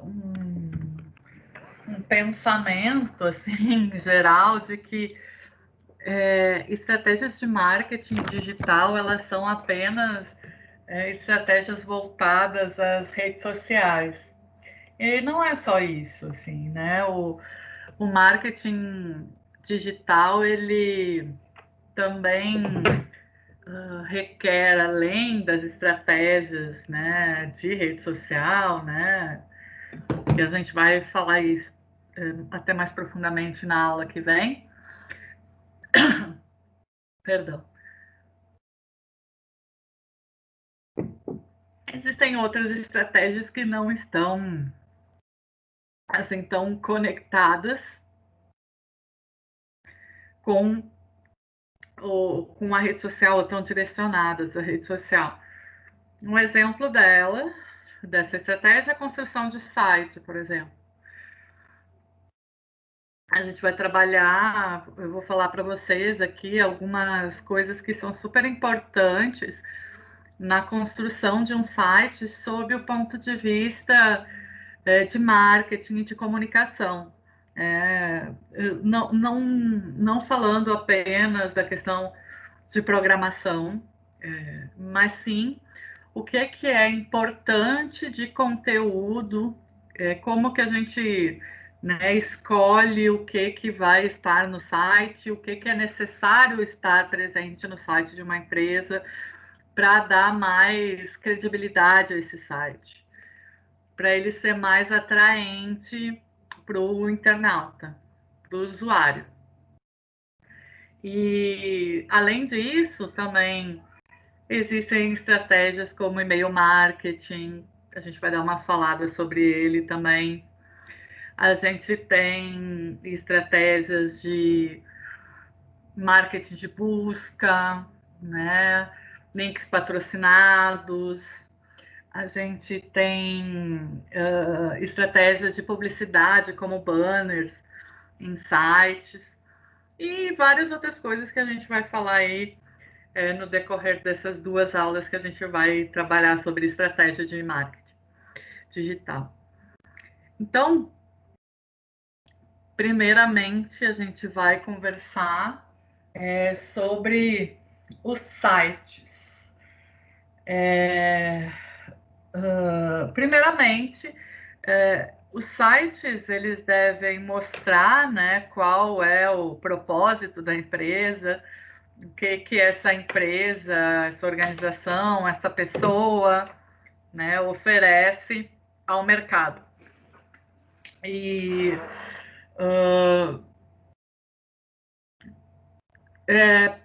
um, um pensamento assim geral de que estratégias de marketing digital elas são apenas estratégias voltadas às redes sociais. E não é só isso, assim, né? O marketing digital ele também requer, além das estratégias, né, de rede social, né, que a gente vai falar isso até mais profundamente na aula que vem. Perdão. Existem outras estratégias que não estão assim tão conectadas com com a rede social, ou tão direcionadas à rede social. Um exemplo dessa estratégia é a construção de site, por exemplo. A gente vai trabalhar, eu vou falar para vocês aqui algumas coisas que são super importantes na construção de um site sob o ponto de vista de marketing e de comunicação. Não falando apenas da questão de programação, mas sim o que é importante de conteúdo, como que a gente, né, escolhe o que vai estar no site, o que é necessário estar presente no site de uma empresa para dar mais credibilidade a esse site, para ele ser mais atraente para o internauta, para o usuário. E, além disso, também existem estratégias como e-mail marketing, a gente vai dar uma falada sobre ele também. A gente tem estratégias de marketing de busca, né? Links patrocinados. A gente tem estratégias de publicidade como banners em sites e várias outras coisas que a gente vai falar aí no decorrer dessas duas aulas que a gente vai trabalhar sobre estratégia de marketing digital. Então, primeiramente, a gente vai conversar sobre os sites. Primeiramente, os sites eles devem mostrar, né, qual é o propósito da empresa, o que essa empresa, essa organização, essa pessoa, né, oferece ao mercado. E é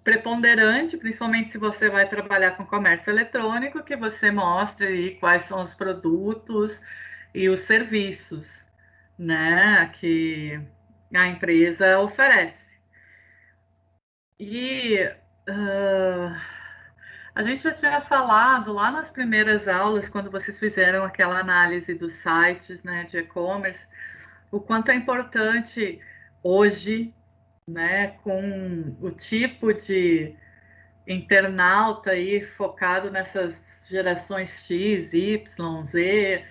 preponderante, principalmente se você vai trabalhar com comércio eletrônico, que você mostre aí quais são os produtos e os serviços, né, que a empresa oferece. E a gente já tinha falado lá nas primeiras aulas, quando vocês fizeram aquela análise dos sites, né, de e-commerce, o quanto é importante hoje, né, com o tipo de internauta aí focado nessas gerações X, Y, Z,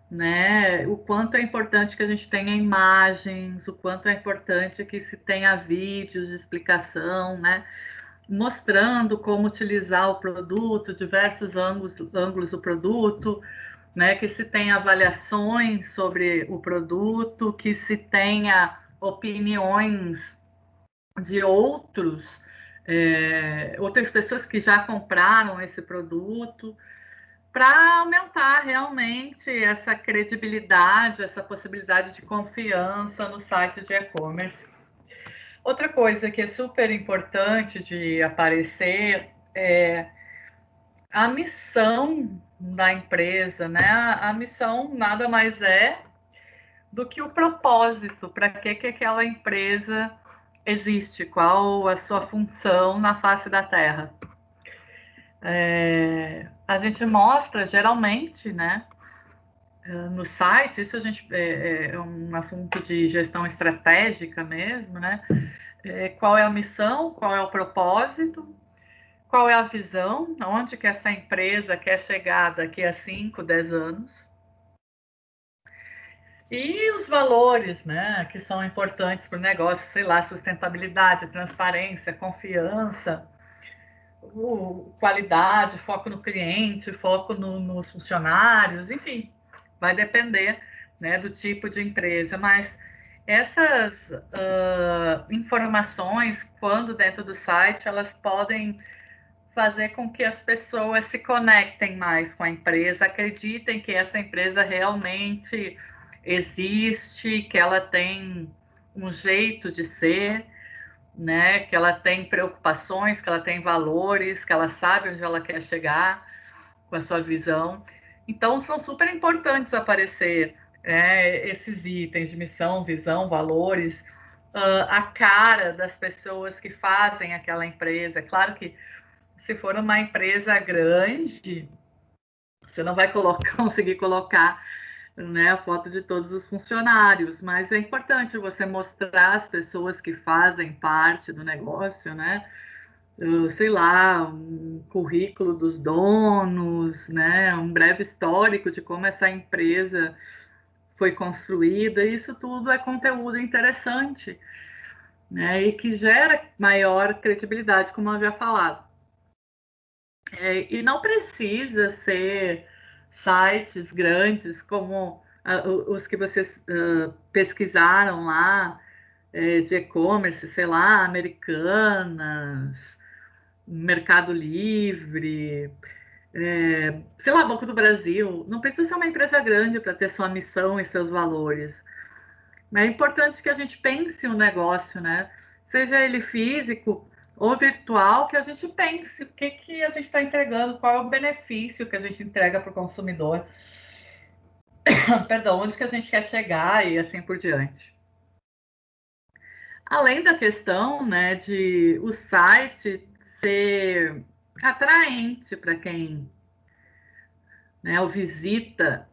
né, o quanto é importante que a gente tenha imagens, o quanto é importante que se tenha vídeos de explicação, né, mostrando como utilizar o produto, diversos ângulos do produto, né, que se tenha avaliações sobre o produto, que se tenha opiniões de outras pessoas que já compraram esse produto, para aumentar realmente essa credibilidade, essa possibilidade de confiança no site de e-commerce. Outra coisa que é super importante de aparecer é a missão da empresa, né? A missão nada mais é do que o propósito, para que aquela empresa existe, qual a sua função na face da Terra. A gente mostra geralmente, né, no site, isso a gente é um assunto de gestão estratégica mesmo, né? Qual é a missão, qual é o propósito, qual é a visão, onde que essa empresa quer chegar daqui a 5, 10 anos, E os valores, né, que são importantes para o negócio, sei lá, sustentabilidade, transparência, confiança, qualidade, foco no cliente, foco nos funcionários, enfim, vai depender, né, do tipo de empresa, mas essas informações, quando dentro do site, elas podem fazer com que as pessoas se conectem mais com a empresa, acreditem que essa empresa realmente existe, que ela tem um jeito de ser, né? Que ela tem preocupações, que ela tem valores, que ela sabe onde ela quer chegar com a sua visão. Então, são super importantes aparecer esses itens de missão, visão, valores, a cara das pessoas que fazem aquela empresa. É claro que se for uma empresa grande, você não vai conseguir colocar, né, a foto de todos os funcionários, mas é importante você mostrar as pessoas que fazem parte do negócio, né? Sei lá, um currículo dos donos, né? Um breve histórico de como essa empresa foi construída. Isso tudo é conteúdo interessante, né? E que gera maior credibilidade, como eu havia falado. E não precisa ser sites grandes como os que vocês pesquisaram lá, de e-commerce, sei lá, Americanas, Mercado Livre, sei lá, Banco do Brasil. Não precisa ser uma empresa grande para ter sua missão e seus valores. Mas é importante que a gente pense o negócio, né? Seja ele físico ou virtual, que a gente pense o que a gente está entregando, qual é o benefício que a gente entrega para o consumidor, perdão, onde que a gente quer chegar e assim por diante. Além da questão, né, de o site ser atraente para quem, né, o visita,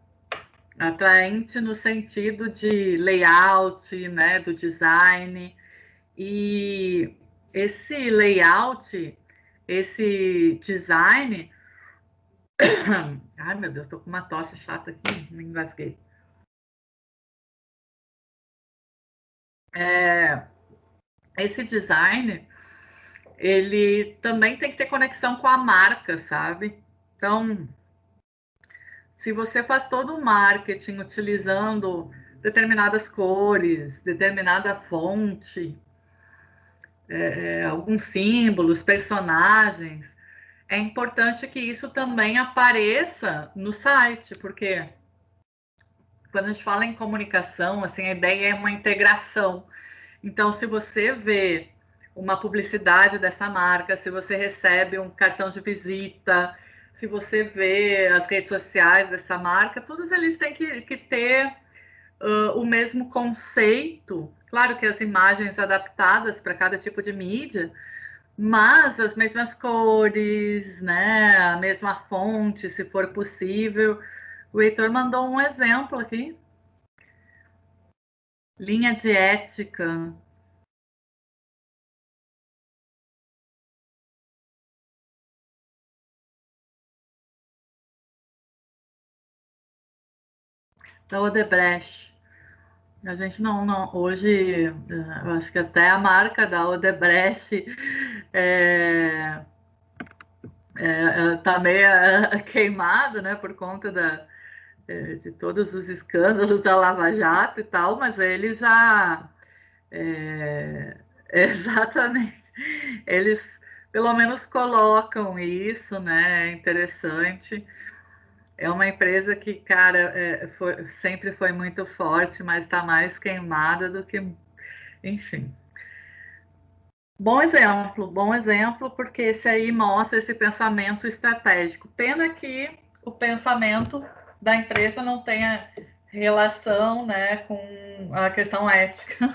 atraente no sentido de layout, né, do design. E esse layout, esse design. Ai, meu Deus, tô com uma tosse chata aqui, me engasguei. Esse design, ele também tem que ter conexão com a marca, sabe? Então, se você faz todo o marketing utilizando determinadas cores, determinada fonte, alguns símbolos, personagens, é importante que isso também apareça no site, porque quando a gente fala em comunicação, assim, a ideia é uma integração. Então, se você vê uma publicidade dessa marca, se você recebe um cartão de visita, se você vê as redes sociais dessa marca, todos eles têm que ter o mesmo conceito. Claro que as imagens adaptadas para cada tipo de mídia, mas as mesmas cores, né? A mesma fonte, se for possível. O Heitor mandou um exemplo aqui. Linha de ética da Odebrecht. A gente não hoje, eu acho que até a marca da Odebrecht é, tá meio queimada, né, por conta de todos os escândalos da Lava Jato e tal, mas eles já é, exatamente, eles pelo menos colocam isso, né? É interessante. É uma empresa que, cara, sempre foi muito forte, mas está mais queimada do que. Enfim. Bom exemplo, porque esse aí mostra esse pensamento estratégico. Pena que o pensamento da empresa não tenha relação, né, com a questão ética,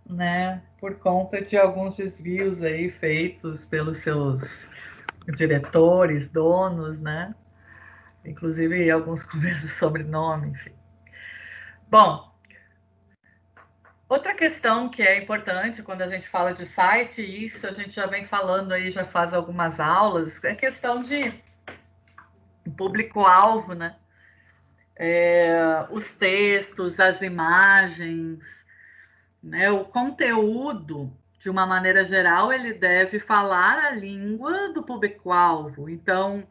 né, por conta de alguns desvios aí feitos pelos seus diretores, donos, né, inclusive alguns com o mesmo sobrenome, enfim. Bom, outra questão que é importante quando a gente fala de site, e isso a gente já vem falando aí, já faz algumas aulas, é questão de público-alvo, né? os textos, as imagens, né? O conteúdo, de uma maneira geral, ele deve falar a língua do público-alvo. Então,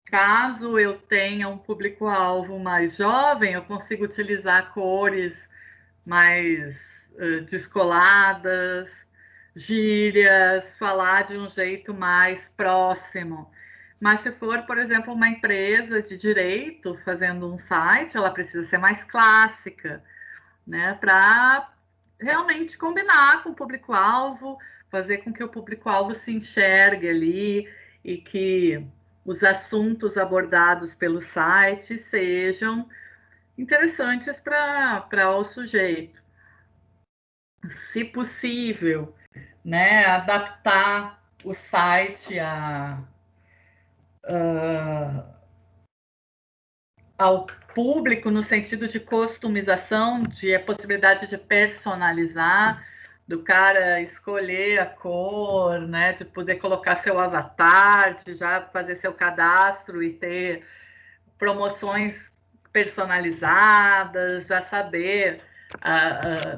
caso eu tenha um público-alvo mais jovem, eu consigo utilizar cores mais descoladas, gírias, falar de um jeito mais próximo. Mas se for, por exemplo, uma empresa de direito fazendo um site, ela precisa ser mais clássica, né? Para realmente combinar com o público-alvo, fazer com que o público-alvo se enxergue ali e que os assuntos abordados pelo site sejam interessantes para o sujeito. Se possível, né, adaptar o site ao público no sentido de customização, de a possibilidade de personalizar, do cara escolher a cor, né, de poder colocar seu avatar, de já fazer seu cadastro e ter promoções personalizadas, já saber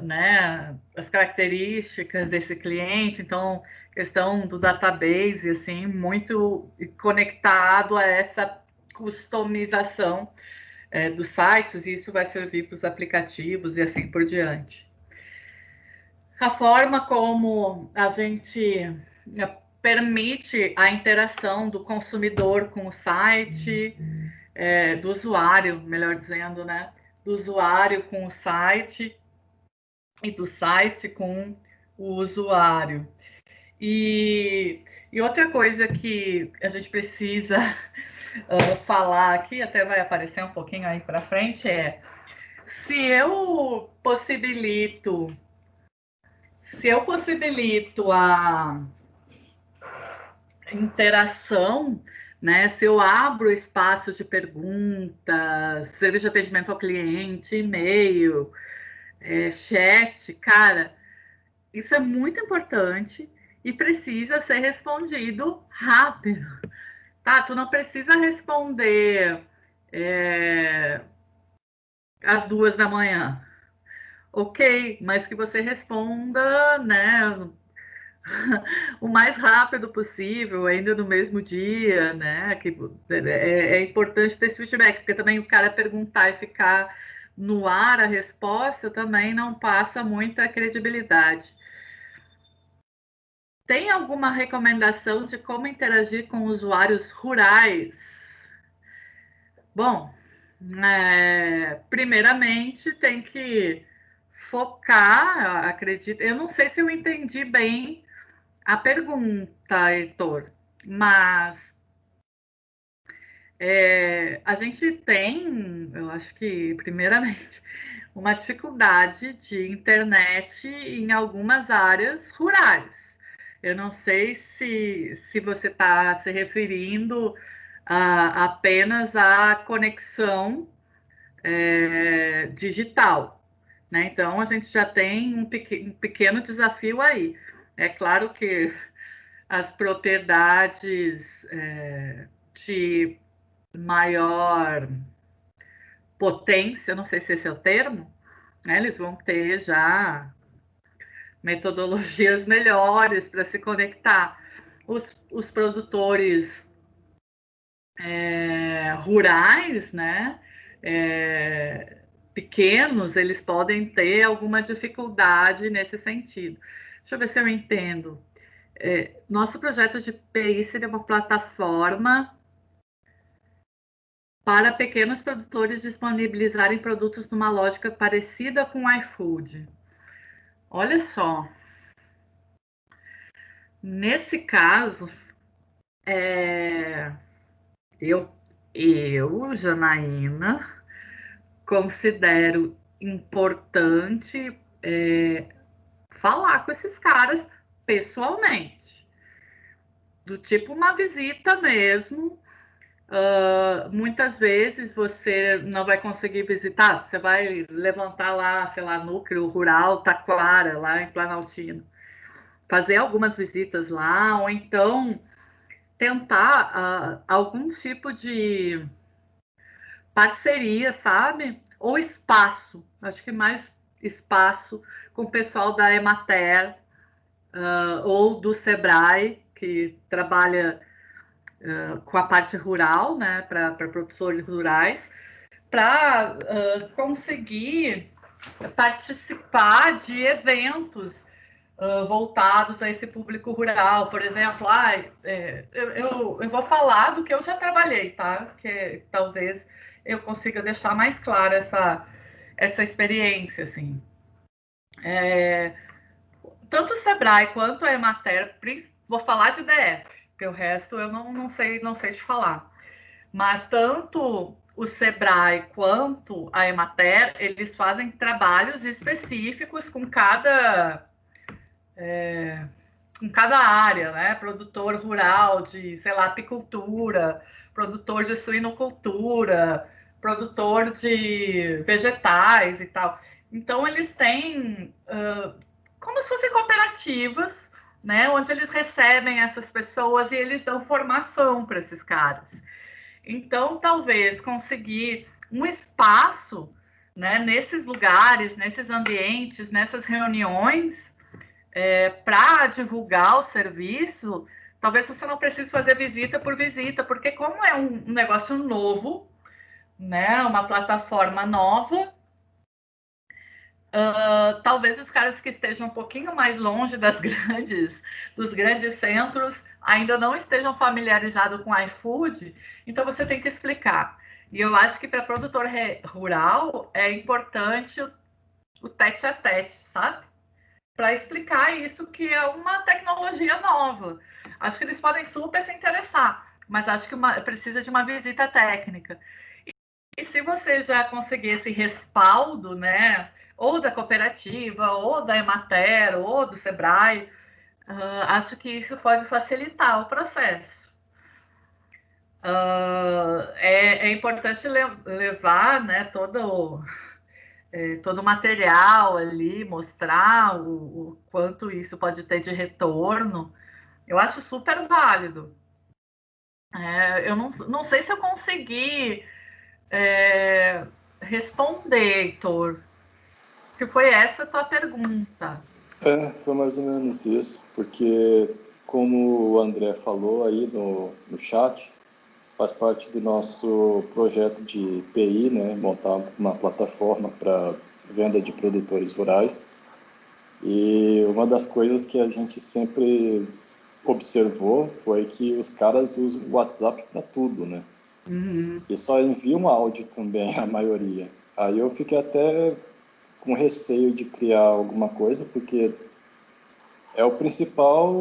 né, as características desse cliente, então questão do database assim muito conectado a essa customização dos sites, e isso vai servir para os aplicativos e assim por diante. A forma como a gente permite a interação do consumidor com o site, do usuário, melhor dizendo, né? Do usuário com o site e do site com o usuário. E outra coisa que a gente precisa falar aqui, até vai aparecer um pouquinho aí para frente, se eu possibilito a interação, né? Se eu abro espaço de perguntas, serviço de atendimento ao cliente, e-mail, chat, cara, isso é muito importante e precisa ser respondido rápido. Tá, tu não precisa responder às 2 da manhã. Ok, mas que você responda, né, o mais rápido possível, ainda no mesmo dia, né? Que é importante ter esse feedback, porque também o cara perguntar e ficar no ar a resposta também não passa muita credibilidade. Tem alguma recomendação de como interagir com usuários rurais? Bom, primeiramente tem que focar, acredito. Eu não sei se eu entendi bem a pergunta, Heitor, mas a gente tem, eu acho que, primeiramente, uma dificuldade de internet em algumas áreas rurais. Eu não sei se você está se referindo apenas à conexão digital, né? Então, a gente já tem um pequeno desafio aí. É claro que as propriedades de maior potência, não sei se esse é o termo, né? Eles vão ter já metodologias melhores para se conectar. Os produtores rurais, né? Pequenos, eles podem ter alguma dificuldade nesse sentido. Deixa eu ver se eu entendo. Nosso projeto de PI seria uma plataforma para pequenos produtores disponibilizarem produtos numa lógica parecida com o iFood. Olha só, nesse caso, eu, Janaína, considero importante falar com esses caras pessoalmente, do tipo uma visita mesmo. Muitas vezes você não vai conseguir visitar, você vai levantar lá, sei lá, núcleo rural Taquara, lá em Planaltino, fazer algumas visitas lá, ou então tentar algum tipo de parceria, sabe? Ou espaço, acho que mais espaço com o pessoal da Emater, ou do Sebrae, que trabalha com a parte rural, né, para produtores rurais, para conseguir participar de eventos voltados a esse público rural. Por exemplo, eu vou falar do que eu já trabalhei, tá? Que talvez eu consiga deixar mais clara essa experiência, assim. Tanto o Sebrae quanto a Emater, vou falar de DF, porque o resto eu não sei te falar. Mas tanto o Sebrae quanto a Emater, eles fazem trabalhos específicos com cada área, né? Produtor rural de, sei lá, apicultura, produtor de suinocultura, produtor de vegetais e tal. Então, eles têm como se fossem cooperativas, né? Onde eles recebem essas pessoas e eles dão formação para esses caras. Então, talvez conseguir um espaço, né, nesses lugares, nesses ambientes, nessas reuniões, para divulgar o serviço, talvez você não precise fazer visita por visita, porque como é um negócio novo, né, uma plataforma nova, talvez os caras que estejam um pouquinho mais longe dos grandes centros ainda não estejam familiarizados com iFood, então você tem que explicar. E eu acho que para produtor rural é importante o tete a tete, sabe? Para explicar isso que é uma tecnologia nova. Acho que eles podem super se interessar, mas acho que precisa de uma visita técnica. E se você já conseguir esse respaldo, né, ou da cooperativa, ou da Emater, ou do Sebrae, acho que isso pode facilitar o processo. É importante levar, né, todo o material ali, mostrar o quanto isso pode ter de retorno. Eu acho super válido. Eu não sei se eu consegui responder, Heitor. Se foi essa a tua pergunta. Foi mais ou menos isso, porque como o André falou aí no chat, faz parte do nosso projeto de PI, né, montar uma plataforma para venda de produtores rurais. E uma das coisas que a gente sempre observou foi que os caras usam o WhatsApp para tudo, né? Uhum. E só enviam áudio também, a maioria. Aí eu fiquei até com receio de criar alguma coisa, porque é o principal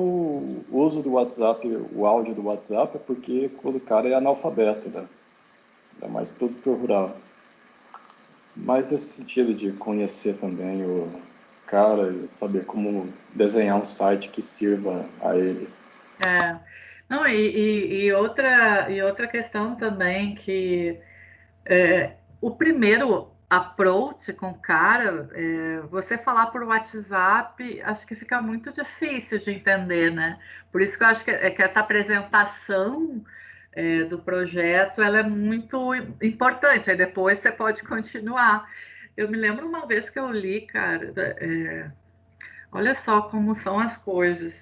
uso do WhatsApp, o áudio do WhatsApp, porque quando o cara é analfabeto, né? É mais produtor rural. Mas nesse sentido de conhecer também o cara, saber como desenhar um site que sirva a ele. Não, e outra questão também que o primeiro approach com o cara, você falar por WhatsApp, acho que fica muito difícil de entender, né? Por isso que eu acho que essa apresentação do projeto ela é muito importante. Aí depois você pode continuar. Eu me lembro uma vez que eu li, cara, olha só como são as coisas.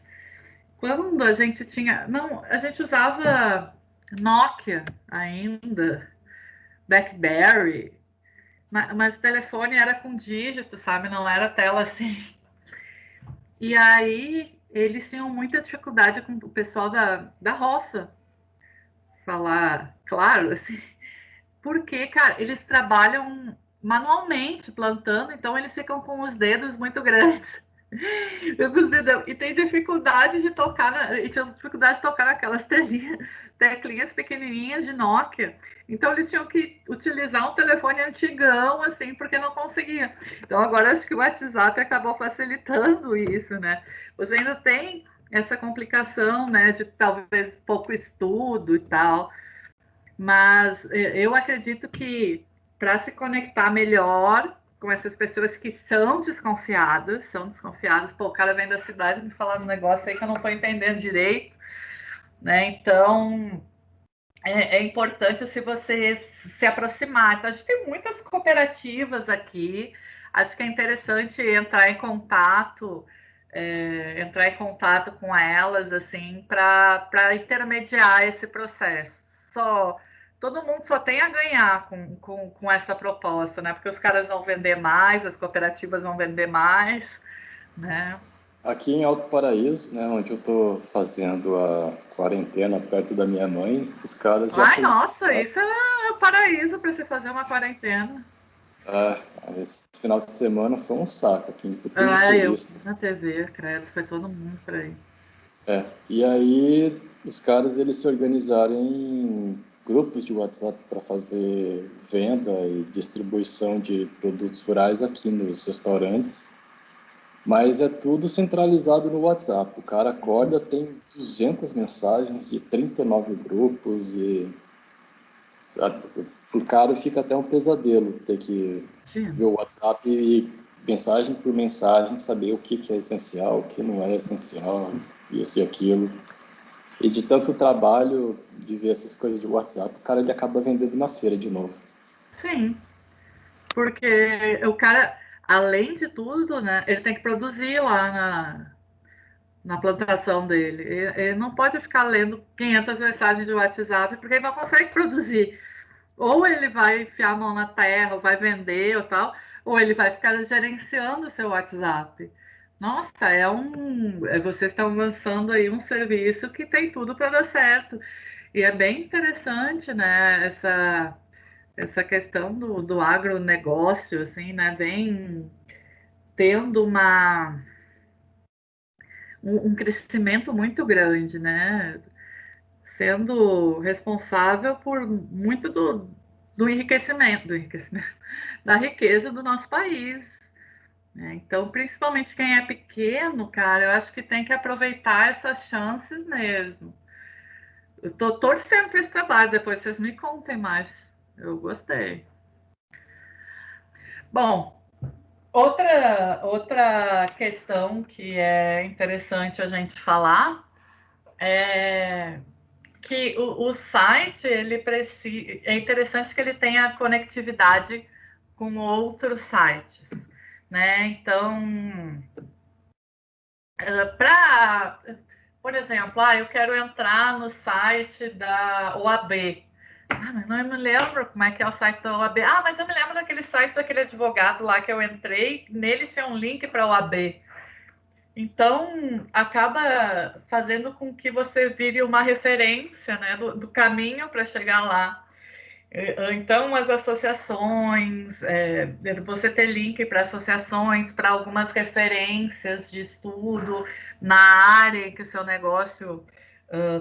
Quando a gente tinha. Não, a gente usava Nokia ainda, BlackBerry, mas o telefone era com dígito, sabe? Não era tela assim. E aí eles tinham muita dificuldade com o pessoal da roça falar, claro, assim, porque, cara, eles trabalham manualmente plantando, então eles ficam com os dedos muito grandes. E tem dificuldade de tocar, e tinha dificuldade de tocar naquelas teclinhas pequenininhas de Nokia. Então eles tinham que utilizar um telefone antigão, assim, porque não conseguia. Então agora acho que o WhatsApp acabou facilitando isso, né? Você ainda tem essa complicação, né, de talvez pouco estudo e tal, mas eu acredito que para se conectar melhor com essas pessoas que são desconfiadas, pô, o cara vem da cidade me falar um negócio aí que eu não estou entendendo direito, né? Então, é importante se você se aproximar. Então, a gente tem muitas cooperativas aqui. Acho que é interessante entrar em contato com elas, assim, para intermediar esse processo. Todo mundo só tem a ganhar com essa proposta, né? Porque os caras vão vender mais, as cooperativas vão vender mais, né? Aqui em Alto Paraíso, né, onde eu estou fazendo a quarentena perto da minha mãe, os caras já Ai, se nossa, organizaram. isso é um paraíso para você fazer uma quarentena. Ah, esse final de semana foi um saco aqui, entupido de Ah, eu vi turista. na TV, credo, foi todo mundo por aí. E aí os caras eles se organizaram em grupos de WhatsApp para fazer venda e distribuição de produtos rurais aqui nos restaurantes. Mas é tudo centralizado no WhatsApp. O cara acorda, tem 200 mensagens de 39 grupos e, sabe, pro cara fica até um pesadelo ter que ver Imagina. o WhatsApp e mensagem por mensagem saber o que é essencial, o que não é essencial, isso e aquilo. E de tanto trabalho de ver essas coisas de WhatsApp, o cara ele acaba vendendo na feira de novo. Sim, porque o cara, além de tudo, né, ele tem que produzir lá na plantação dele. Ele não pode ficar lendo 500 mensagens de WhatsApp, porque ele não consegue produzir. Ou ele vai enfiar a mão na terra, ou vai vender ou tal, ou ele vai ficar gerenciando o seu WhatsApp. Nossa, vocês estão lançando aí um serviço que tem tudo para dar certo. E é bem interessante, né, essa questão do agronegócio, assim, né, vem tendo um crescimento muito grande, né, sendo responsável por muito do enriquecimento, da riqueza do nosso país. Né? Então, principalmente quem é pequeno, cara, eu acho que tem que aproveitar essas chances mesmo. Eu tô torcendo para esse trabalho, depois vocês me contem mais. Eu gostei. Bom, outra questão que é interessante a gente falar é que o site é interessante que ele tenha conectividade com outros sites, né? Então, para, por exemplo, eu quero entrar no site da OAB. Mas não me lembro como é que é o site da OAB. Mas eu me lembro daquele site daquele advogado lá que eu entrei, nele tinha um link para a OAB. Então, acaba fazendo com que você vire uma referência, né, do caminho para chegar lá. Então, as associações, você ter link para associações, para algumas referências de estudo na área em que o seu negócio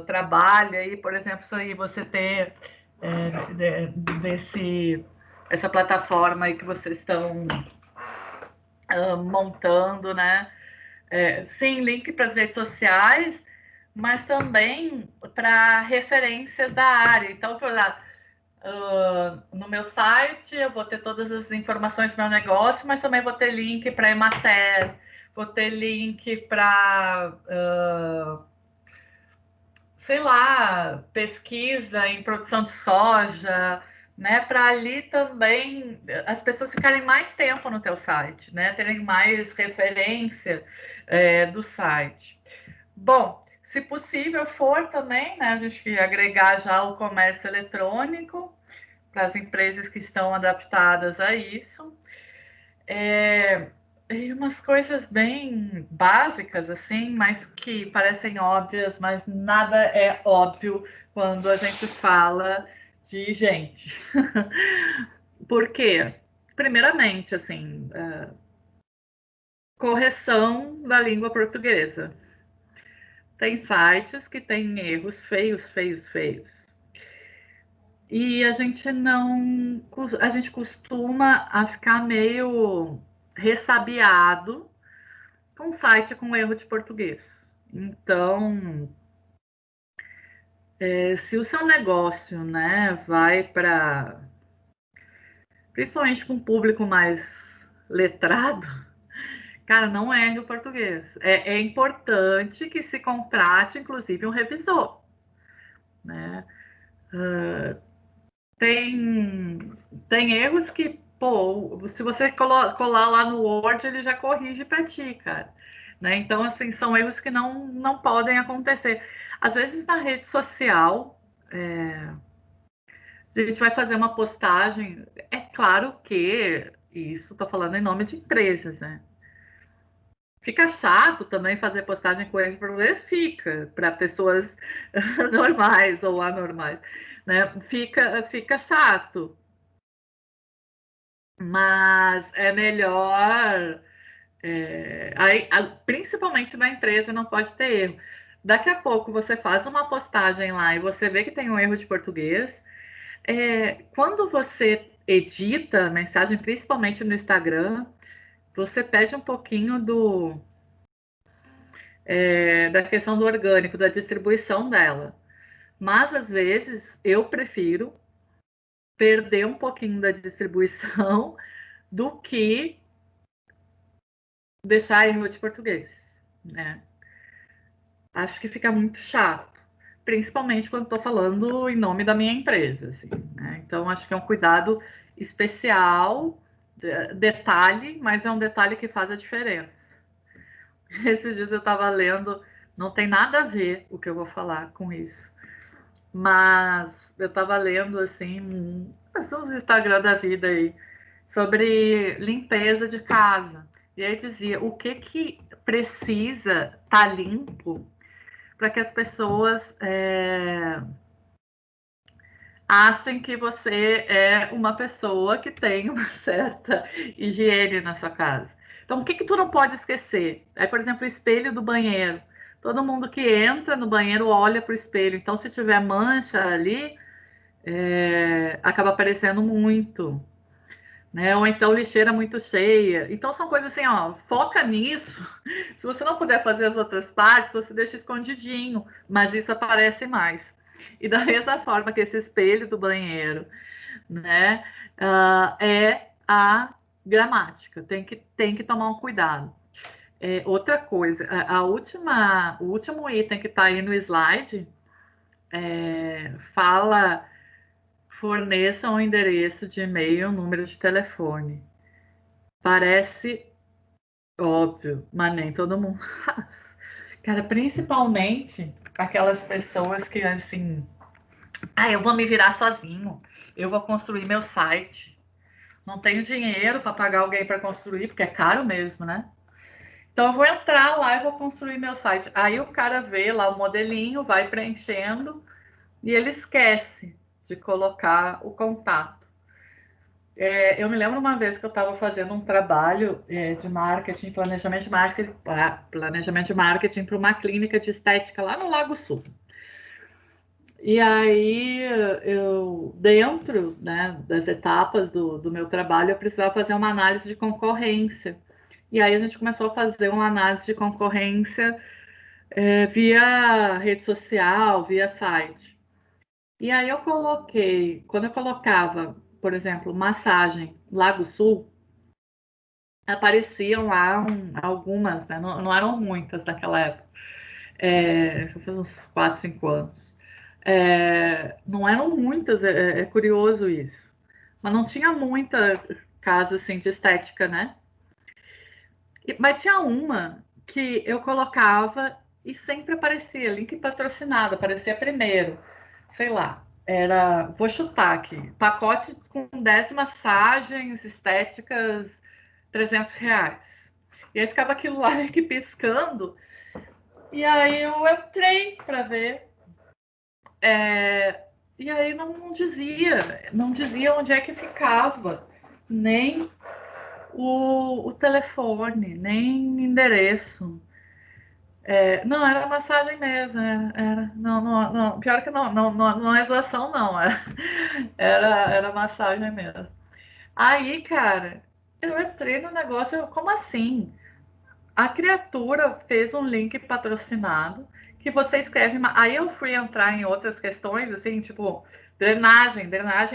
trabalha, e, por exemplo, isso aí você ter essa plataforma aí que vocês estão montando, né? Sim, link para as redes sociais, mas também para referências da área. Então, por exemplo, no meu site eu vou ter todas as informações do meu negócio, mas também vou ter link para Emater, vou ter link para, sei lá, pesquisa em produção de soja, né? Para ali também as pessoas ficarem mais tempo no teu site, né? Terem mais referência do site. Bom, se possível for também, né, a gente agregar já o comércio eletrônico para as empresas que estão adaptadas a isso. E umas coisas bem básicas, assim, mas que parecem óbvias, mas nada é óbvio quando a gente fala de gente. Por quê? Primeiramente, assim, correção da língua portuguesa. Tem sites que têm erros feios, feios, feios. E a gente não. A gente costuma a ficar meio ressabiado com site com erro de português. Então, se o seu negócio, né, vai para. Principalmente com um público mais letrado, cara, não erre o português. É importante que se contrate, inclusive, um revisor, né? Tem erros que, pô, se você colar lá no Word, ele já corrige para ti, cara. Né? Então, assim, são erros que não podem acontecer. Às vezes na rede social, a gente vai fazer uma postagem. É claro que isso estou falando em nome de empresas, né? Fica chato também fazer postagem com erro de problema, fica para pessoas normais ou anormais, né? Fica chato, mas é melhor. Principalmente na empresa não pode ter erro. Daqui a pouco você faz uma postagem lá e você vê que tem um erro de português. Quando você edita a mensagem, principalmente no Instagram, você perde um pouquinho da questão do orgânico, da distribuição dela. Mas às vezes eu prefiro perder um pouquinho da distribuição do que deixar erro de português, né? Acho que fica muito chato, principalmente quando estou falando em nome da minha empresa, assim, né? Então acho que é um cuidado especial, detalhe, mas é um detalhe que faz a diferença. Esses dias eu estava lendo, não tem nada a ver o que eu vou falar com isso, mas eu estava lendo assim, uns Instagram da vida aí, sobre limpeza de casa. E aí dizia o que precisa estar limpo para que as pessoas achem que você é uma pessoa que tem uma certa higiene na sua casa. Então, o que tu não pode esquecer? Aí, por exemplo, o espelho do banheiro. Todo mundo que entra no banheiro olha para o espelho. Então, se tiver mancha ali, acaba aparecendo muito. Né? Ou então lixeira muito cheia. Então são coisas assim, ó, foca nisso. Se você não puder fazer as outras partes, você deixa escondidinho, mas isso aparece mais. E da mesma forma que esse espelho do banheiro, né, é a gramática. Tem que tomar um cuidado. Outra coisa, o último item que está aí no slide fala forneça um endereço de e-mail, um número de telefone. Parece óbvio, mas nem todo mundo faz. Cara, principalmente aquelas pessoas que assim, eu vou me virar sozinho, eu vou construir meu site. Não tenho dinheiro para pagar alguém para construir, porque é caro mesmo, né? Então eu vou entrar lá e vou construir meu site. Aí o cara vê lá o modelinho, vai preenchendo e ele esquece de colocar o contato. Eu me lembro uma vez que eu estava fazendo um trabalho de marketing, planejamento de marketing para uma clínica de estética lá no Lago Sul. E aí, dentro, né, das etapas do meu trabalho, eu precisava fazer uma análise de concorrência. E aí a gente começou a fazer uma análise de concorrência via rede social, via site. E aí quando eu colocava, por exemplo, massagem Lago Sul, apareciam lá algumas, né? Não eram muitas naquela época. Já faz uns 4, 5 anos. Não eram muitas, é curioso isso. Mas não tinha muita casa assim de estética, né? Mas tinha uma que eu colocava e sempre aparecia, link patrocinado, aparecia primeiro. Sei lá, vou chutar aqui, pacote com 10 massagens estéticas, R$ 300. E aí ficava aquilo lá aqui piscando. E aí eu entrei para ver. E aí não dizia onde é que ficava, nem o telefone, nem endereço. Não, era massagem mesmo. Não, pior que não é zoação, não. Era massagem mesmo. Aí, cara, eu entrei no negócio, como assim? A criatura fez um link patrocinado que você escreve. Aí eu fui entrar em outras questões, assim, tipo, drenagem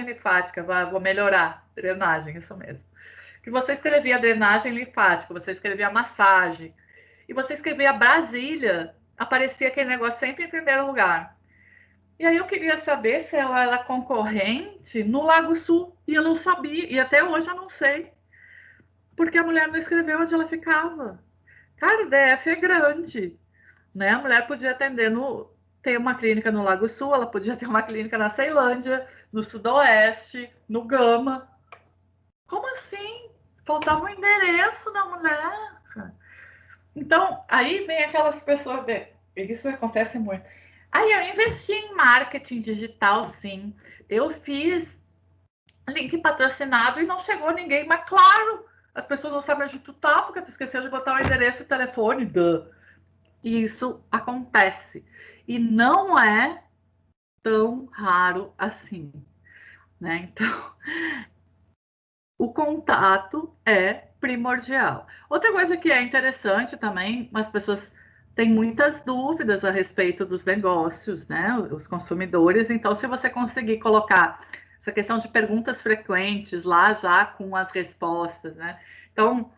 linfática, vou melhorar. Drenagem, isso mesmo. Que você escrevia drenagem linfática, você escrevia massagem, e você escrevia Brasília, aparecia aquele negócio sempre em primeiro lugar. E aí eu queria saber se ela era concorrente no Lago Sul. E eu não sabia, e até hoje eu não sei. Porque a mulher não escreveu onde ela ficava. Cara, o DF é grande, né? A mulher podia atender no... Tem uma clínica no Lago Sul, ela podia ter uma clínica na Ceilândia, no Sudoeste, no Gama. Como assim? Faltava o endereço da mulher. Então, aí vem aquelas pessoas... Isso acontece muito. Aí eu investi em marketing digital, sim. Eu fiz link patrocinado e não chegou ninguém. Mas claro, as pessoas não sabem onde tu tá, porque tu esqueceu de botar o endereço e o telefone. Duh. E isso acontece. E não é tão raro assim, né? Então, o contato é primordial. Outra coisa que é interessante também, as pessoas têm muitas dúvidas a respeito dos negócios, né? Os consumidores. Então, se você conseguir colocar essa questão de perguntas frequentes lá já com as respostas, né? Então,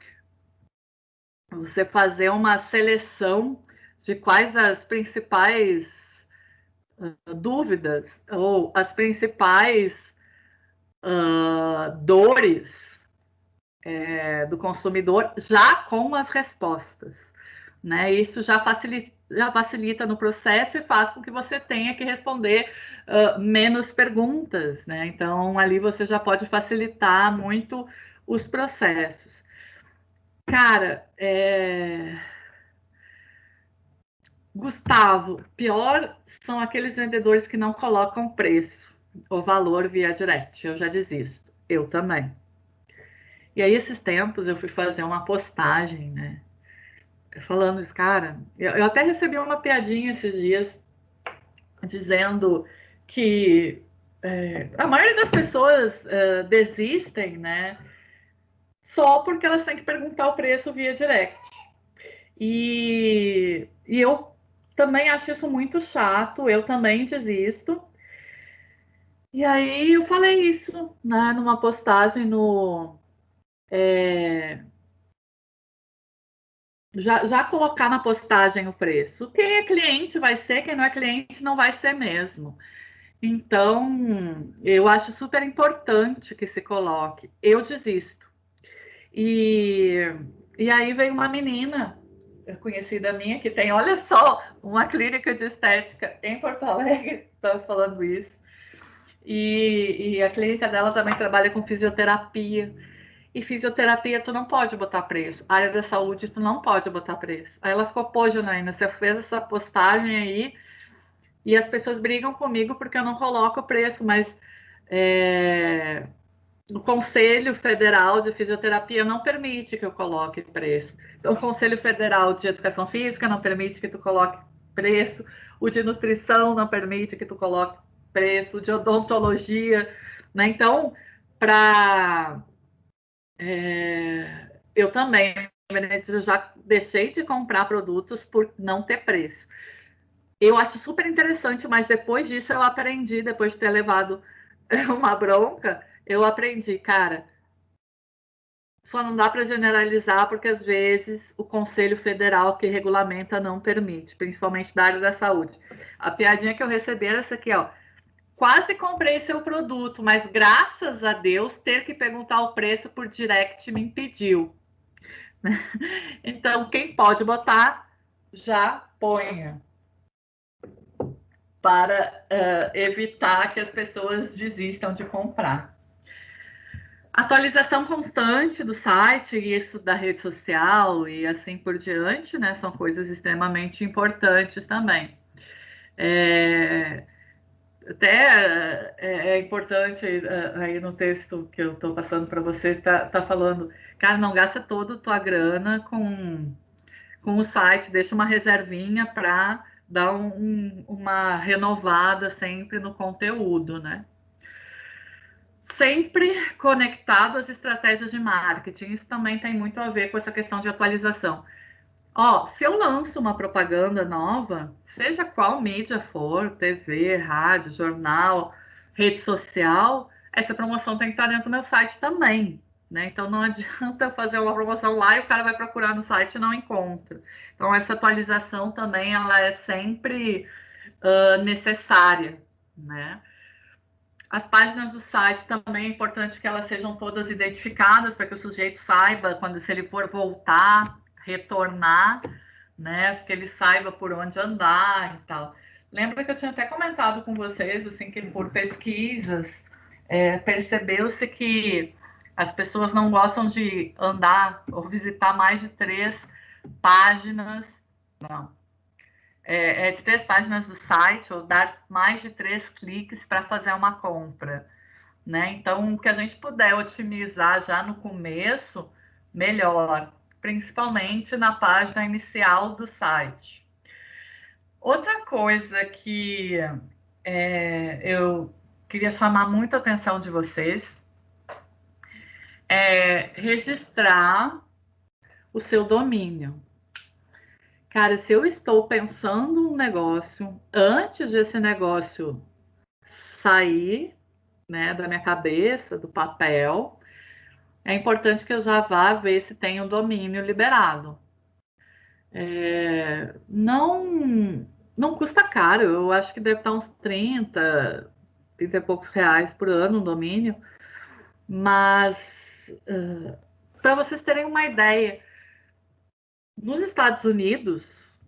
você fazer uma seleção de quais as principais dúvidas ou as principais dores do consumidor já com as respostas, né? Isso já facilita no processo e faz com que você tenha que responder menos perguntas, né? Então ali você já pode facilitar muito os processos. Cara, Gustavo, pior são aqueles vendedores que não colocam preço ou valor via direct. Eu já desisto. Eu também. E aí, esses tempos, eu fui fazer uma postagem, né? Falando isso, cara. Eu até recebi uma piadinha esses dias dizendo que a maioria das pessoas desistem, né? Só porque elas têm que perguntar o preço via direct. E eu também acho isso muito chato, eu também desisto. E aí eu falei isso, né, numa postagem no. Já colocar na postagem o preço. Quem é cliente vai ser, quem não é cliente não vai ser mesmo. Então, eu acho super importante que se coloque. Eu desisto. E, e aí veio uma menina conhecida minha que tem, olha só, uma clínica de estética em Porto Alegre, estava falando isso. E a clínica dela também trabalha com fisioterapia. E fisioterapia, tu não pode botar preço. A área da saúde, tu não pode botar preço. Aí ela ficou, pô, Janaína, você fez essa postagem aí e as pessoas brigam comigo porque eu não coloco o preço, mas o Conselho Federal de Fisioterapia não permite que eu coloque preço. Então, o Conselho Federal de Educação Física não permite que tu coloque preço. O de nutrição não permite que tu coloque preço. O de odontologia, né? Então, para eu também, eu já deixei de comprar produtos por não ter preço. Eu acho super interessante, mas depois disso eu aprendi, depois de ter levado uma bronca, eu aprendi, cara, só não dá para generalizar porque às vezes o Conselho Federal que regulamenta não permite, principalmente da área da saúde. A piadinha que eu recebi era essa aqui, ó. Quase comprei seu produto, mas graças a Deus ter que perguntar o preço por direct me impediu. Então, quem pode botar, já ponha, para evitar que as pessoas desistam de comprar. Atualização constante do site, isso da rede social e assim por diante, né? São coisas extremamente importantes também. Até é importante aí no texto que eu estou passando para vocês, tá falando, cara, não gasta toda a tua grana com o site, deixa uma reservinha para dar uma renovada sempre no conteúdo, né? Sempre conectado às estratégias de marketing. Isso também tem muito a ver com essa questão de atualização. Ó, se eu lanço uma propaganda nova, seja qual mídia for, TV, rádio, jornal, rede social, essa promoção tem que estar dentro do meu site também, né? Então não adianta fazer uma promoção lá e o cara vai procurar no site e não encontra. Então essa atualização também ela é sempre necessária, né? As páginas do site também é importante que elas sejam todas identificadas para que o sujeito saiba quando se ele for voltar, retornar, né? Que ele saiba por onde andar e tal. Lembra que eu tinha até comentado com vocês assim que por pesquisas percebeu-se que as pessoas não gostam de andar ou visitar mais de 3 páginas, não, de 3 páginas do site ou dar mais de 3 cliques para fazer uma compra, né? Então, o que a gente puder otimizar já no começo, melhor, principalmente na página inicial do site. Outra coisa que eu queria chamar muita atenção de vocês é registrar o seu domínio. Cara, se eu estou pensando um negócio, antes desse negócio sair, né, da minha cabeça, do papel, é importante que eu já vá ver se tem o domínio liberado. Não custa caro, eu acho que deve estar uns 30 e poucos reais por ano um domínio, mas para vocês terem uma ideia, nos Estados Unidos,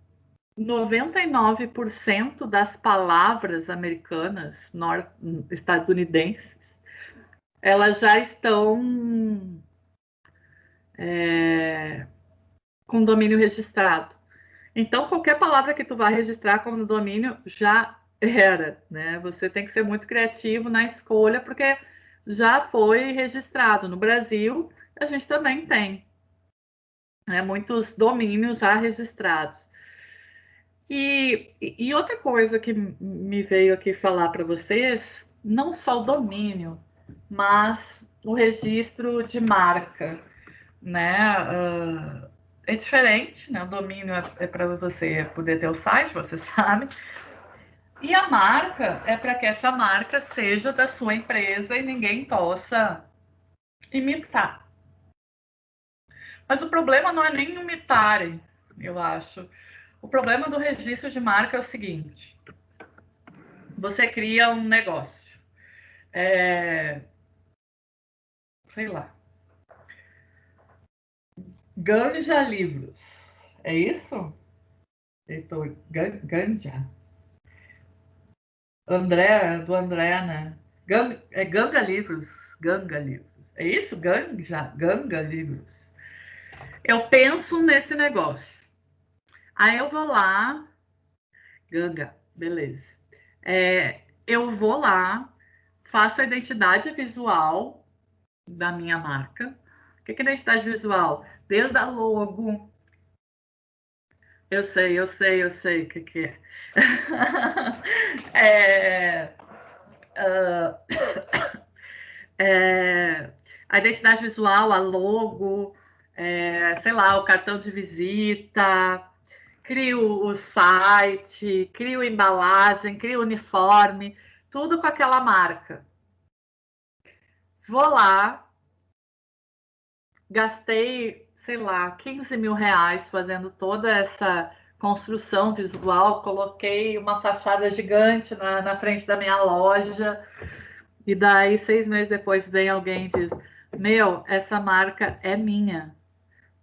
99% das palavras americanas, estadunidenses, elas já estão com domínio registrado. Então, qualquer palavra que tu vai registrar como domínio já era, né? Você tem que ser muito criativo na escolha, porque já foi registrado. No Brasil, a gente também tem, né, muitos domínios já registrados. E outra coisa que me veio aqui falar para vocês, não só o domínio, mas o registro de marca, né? É diferente, né? O domínio é para você poder ter o site, você sabe. E a marca é para que essa marca seja da sua empresa e ninguém possa imitar. Mas o problema não é nem imitarem, eu acho. O problema do registro de marca é o seguinte: você cria um negócio, sei lá, Ganja Livros, é isso? Heitor, Ganja. André, do André, né? Ganga Livros, Ganga Livros. É isso? Ganga Livros. Eu penso nesse negócio. Aí eu vou lá, Ganga, beleza. Eu vou lá, faço a identidade visual da minha marca. O que é identidade visual? Desde a logo. Eu sei o que é. é, a identidade visual, a logo, sei lá, o cartão de visita, crio o site, crio embalagem, crio uniforme, tudo com aquela marca. Vou lá, gastei, sei lá, 15 mil reais fazendo toda essa construção visual, coloquei uma fachada gigante na frente da minha loja, e daí 6 meses depois vem alguém e diz: meu, essa marca é minha.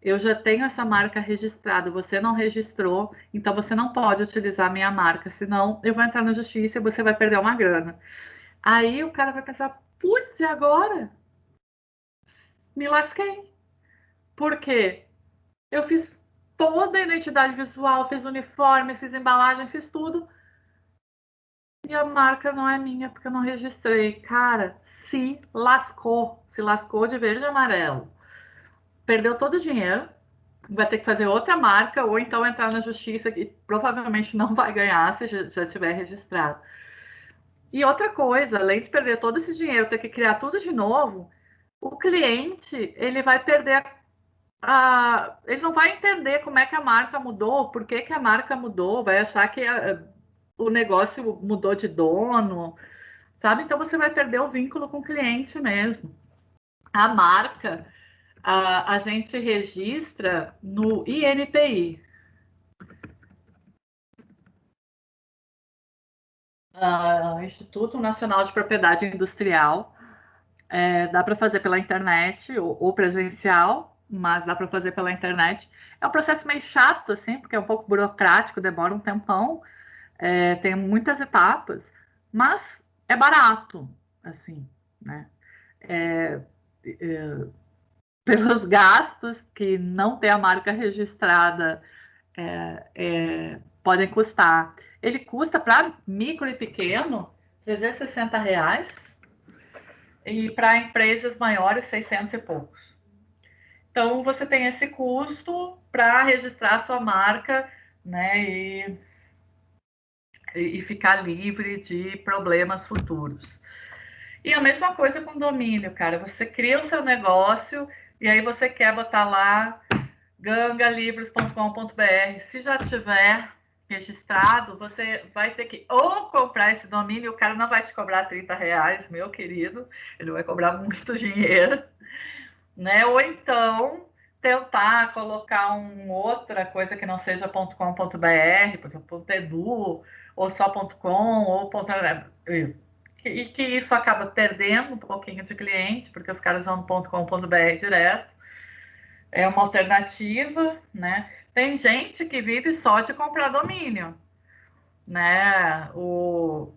Eu já tenho essa marca registrada, você não registrou, então você não pode utilizar a minha marca, senão eu vou entrar na justiça e você vai perder uma grana. Aí o cara vai pensar: putz, e agora? Me lasquei. Por quê? Eu fiz toda a identidade visual, fiz uniforme, fiz embalagem, fiz tudo. E a marca não é minha porque eu não registrei. Cara, se lascou. Se lascou de verde e amarelo. Perdeu todo o dinheiro. Vai ter que fazer outra marca ou então entrar na justiça, que provavelmente não vai ganhar se já estiver registrado. E outra coisa, além de perder todo esse dinheiro, ter que criar tudo de novo, o cliente ele vai perder ele não vai entender como é que a marca mudou, por que a marca mudou, vai achar que o negócio mudou de dono, sabe? Então você vai perder o vínculo com o cliente mesmo. A marca, a gente registra no INPI. Instituto Nacional de Propriedade Industrial. Dá para fazer pela internet ou presencial, mas dá para fazer pela internet. É um processo meio chato, assim, porque é um pouco burocrático, demora um tempão, tem muitas etapas, mas é barato, assim, né? É, é, pelos gastos que não ter a marca registrada podem custar. Ele custa para micro e pequeno R$ 360 e para empresas maiores 600 e poucos. Então você tem esse custo para registrar a sua marca, né, e ficar livre de problemas futuros. E a mesma coisa com domínio, cara. Você cria o seu negócio e aí você quer botar lá gangalivros.com.br. Se já tiver registrado, você vai ter que ou comprar esse domínio, o cara não vai te cobrar R$ 30, meu querido, ele vai cobrar muito dinheiro, né? Ou então tentar colocar outra coisa que não seja .com.br, por exemplo, .edu, ou só .com, ou e que isso acaba perdendo um pouquinho de cliente, porque os caras vão no .com.br direto. É uma alternativa, né? Tem gente que vive só de comprar domínio, né? O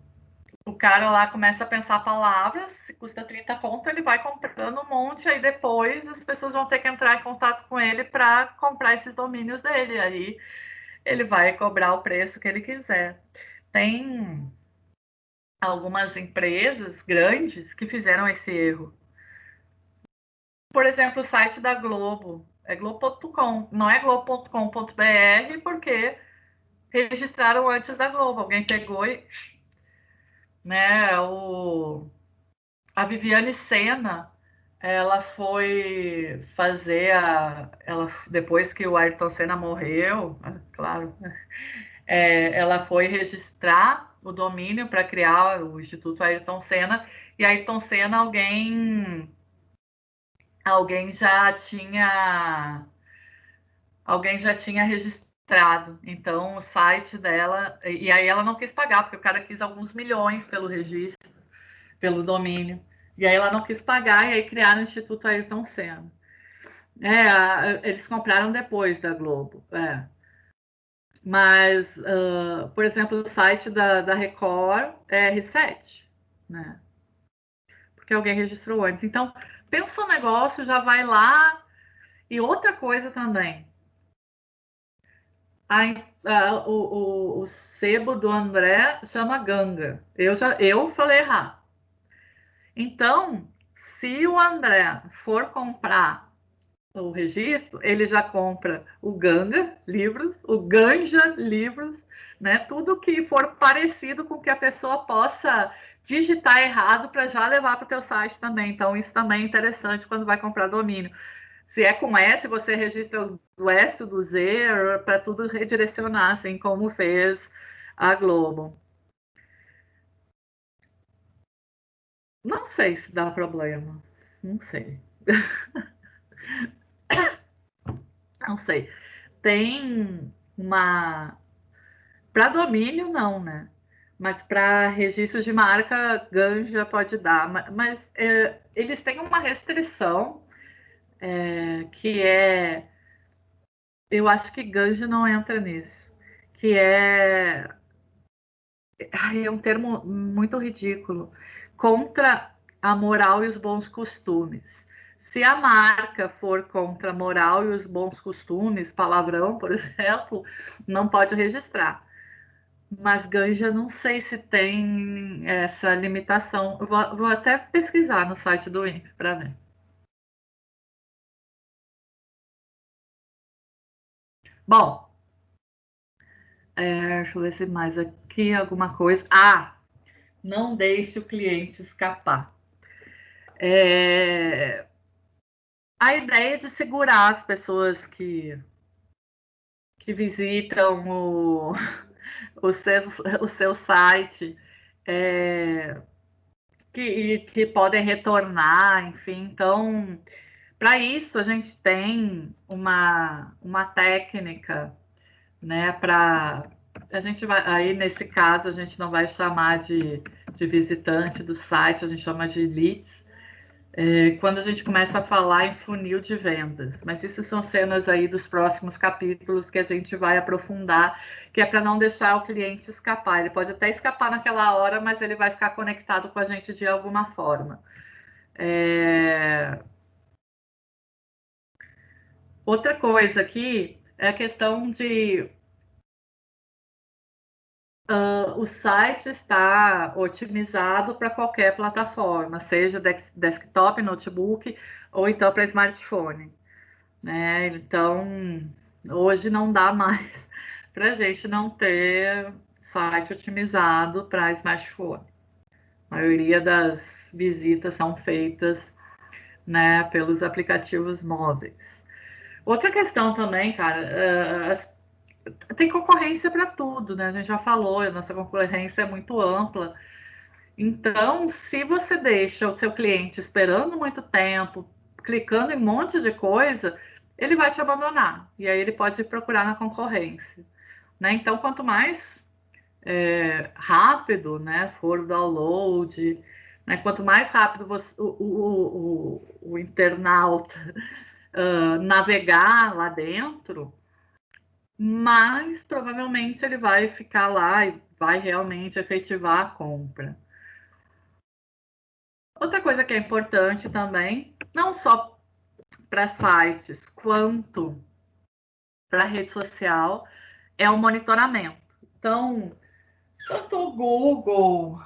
cara lá começa a pensar palavras, se custa 30 conto, ele vai comprando um monte, aí depois as pessoas vão ter que entrar em contato com ele para comprar esses domínios dele. Aí ele vai cobrar o preço que ele quiser. Tem algumas empresas grandes que fizeram esse erro. Por exemplo, o site da Globo, é globo.com, não é globo.com.br, porque registraram antes da Globo. Alguém pegou e, né, a Viviane Senna, ela foi fazer ela depois que o Ayrton Senna morreu, claro, ela foi registrar o domínio para criar o Instituto Ayrton Senna, e Ayrton Senna alguém já tinha registrado. Então o site dela, e aí ela não quis pagar, porque o cara quis alguns milhões pelo registro, pelo domínio. E aí ela não quis pagar, e aí criaram o Instituto Ayrton Senna. Eles compraram depois da Globo. Mas, por exemplo, o site da Record é R7, né? Porque alguém registrou antes. Então, pensa o negócio, já vai lá. E outra coisa também, o sebo do André chama Ganga. Eu falei errado. Então, se o André for comprar o registro, ele já compra o Ganga Livros, o Ganja Livros, né? Tudo que for parecido com que a pessoa possa digitar errado para já levar para o teu site também. Então, isso também é interessante quando vai comprar domínio. Se é com S, você registra o S, o do Z, para tudo redirecionar, assim como fez a Globo. Não sei se dá problema. Não sei. Não sei. Tem uma. Para domínio, não, né? Mas para registro de marca, Ganja pode dar. Mas eles têm uma restrição que é. Eu acho que Ganja não entra nisso. Que é. Ai, é um termo muito ridículo. Contra a moral e os bons costumes. Se a marca for contra a moral e os bons costumes, palavrão, por exemplo, não pode registrar. Mas Ganja, não sei se tem essa limitação. Vou até pesquisar no site do INPE para ver. Bom, deixa eu ver se mais aqui alguma coisa. Não deixe o cliente escapar. A ideia de segurar as pessoas que visitam o seu site, é, que podem retornar, enfim. Então, para isso, a gente tem uma técnica, né, para a gente vai, aí nesse caso a gente não vai chamar de visitante do site, a gente chama de leads, quando a gente começa a falar em funil de vendas. Mas isso são cenas aí dos próximos capítulos que a gente vai aprofundar, que é para não deixar o cliente escapar. Ele pode até escapar naquela hora, mas ele vai ficar conectado com a gente de alguma forma. Outra coisa aqui é a questão de o site está otimizado para qualquer plataforma, seja desktop, notebook ou então para smartphone, né? Então, hoje não dá mais para a gente não ter site otimizado para smartphone. A maioria das visitas são feitas, né, pelos aplicativos móveis. Outra questão também, cara, tem concorrência para tudo, né? A gente já falou, a nossa concorrência é muito ampla. Então, se você deixa o seu cliente esperando muito tempo, clicando em um monte de coisa, ele vai te abandonar. E aí ele pode procurar na concorrência, né? Então, quanto mais rápido, né, for o download, né, quanto mais rápido o internauta navegar lá dentro, mais provavelmente ele vai ficar lá e vai realmente efetivar a compra. Outra coisa que é importante também, não só para sites quanto para rede social, é o monitoramento. Então, tanto o Google,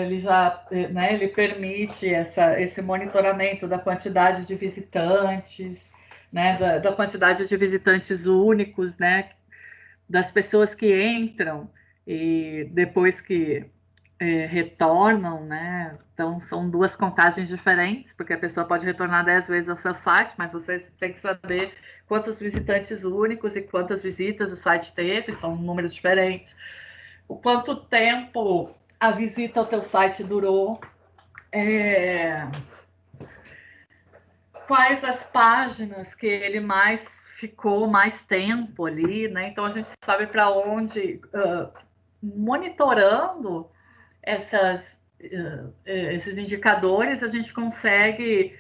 ele já, né, ele permite esse monitoramento da quantidade de visitantes, né, da quantidade de visitantes únicos, né, das pessoas que entram e depois que retornam, né? Então, são duas contagens diferentes, porque a pessoa pode retornar 10 vezes ao seu site, mas você tem que saber quantos visitantes únicos e quantas visitas o site teve, são números diferentes. O quanto tempo a visita ao teu site durou, quais as páginas que ele mais ficou mais tempo ali, né? Então, a gente sabe para onde, monitorando esses indicadores, a gente consegue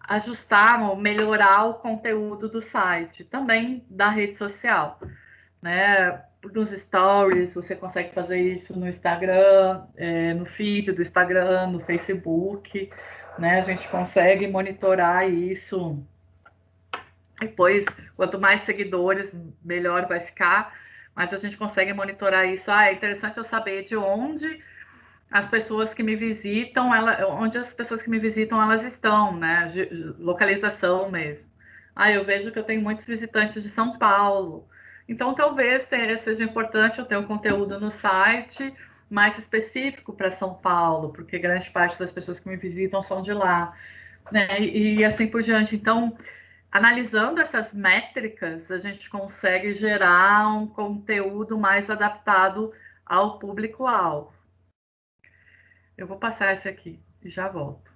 ajustar ou melhorar o conteúdo do site, também da rede social, né? Nos stories, você consegue fazer isso no Instagram, no feed do Instagram, no Facebook, né? A gente consegue monitorar isso. Depois, quanto mais seguidores, melhor vai ficar, mas a gente consegue monitorar isso. É interessante eu saber de onde as pessoas que me visitam, onde as pessoas que me visitam elas estão, né? Localização mesmo. Eu vejo que eu tenho muitos visitantes de São Paulo. Então, talvez seja importante eu ter um conteúdo no site mais específico para São Paulo, porque grande parte das pessoas que me visitam são de lá, né? E assim por diante. Então, analisando essas métricas, a gente consegue gerar um conteúdo mais adaptado ao público-alvo. Eu vou passar esse aqui e já volto.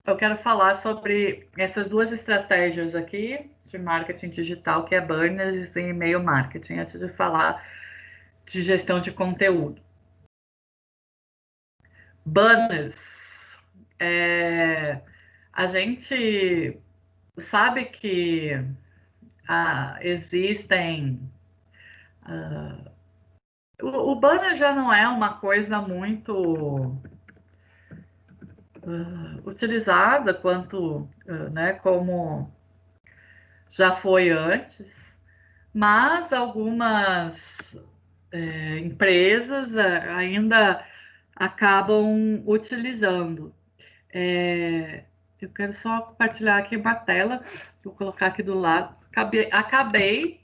Eu quero falar sobre essas duas estratégias aqui de marketing digital, que é banners e e-mail marketing, antes de falar de gestão de conteúdo. Banners. A gente sabe que existem. O banner já não é uma coisa muito utilizada quanto, né, como já foi antes, mas algumas empresas ainda acabam utilizando. Eu quero só compartilhar aqui uma tela, vou colocar aqui do lado. Acabei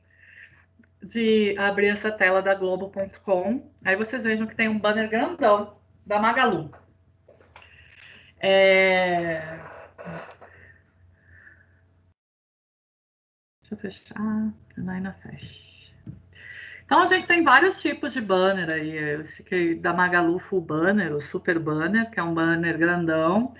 de abrir essa tela da Globo.com, aí vocês vejam que tem um banner grandão da Magalu. Deixa eu fechar, ainda fecha. Então a gente tem vários tipos de banner aí. Esse aqui da Magalu Full Banner, o Super Banner, que é um banner grandão.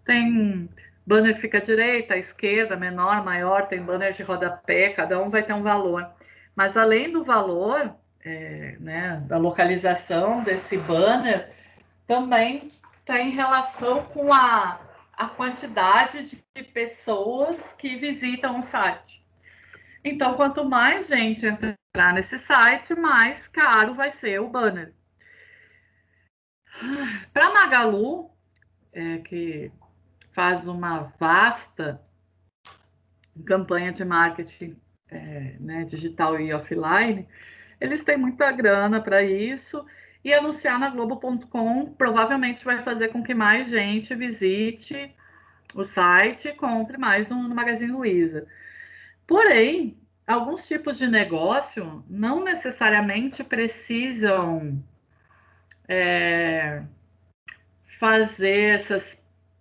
Tem Banner fica à direita, à esquerda, menor, maior, tem banner de rodapé, cada um vai ter um valor. Mas além do valor, né, da localização desse banner, também está em relação com a quantidade de pessoas que visitam o site. Então, quanto mais gente entrar nesse site, mais caro vai ser o banner. Para Magalu, que faz uma vasta campanha de marketing né, digital e offline, eles têm muita grana para isso, e anunciar na Globo.com provavelmente vai fazer com que mais gente visite o site e compre mais no Magazine Luiza. Porém, alguns tipos de negócio não necessariamente precisam fazer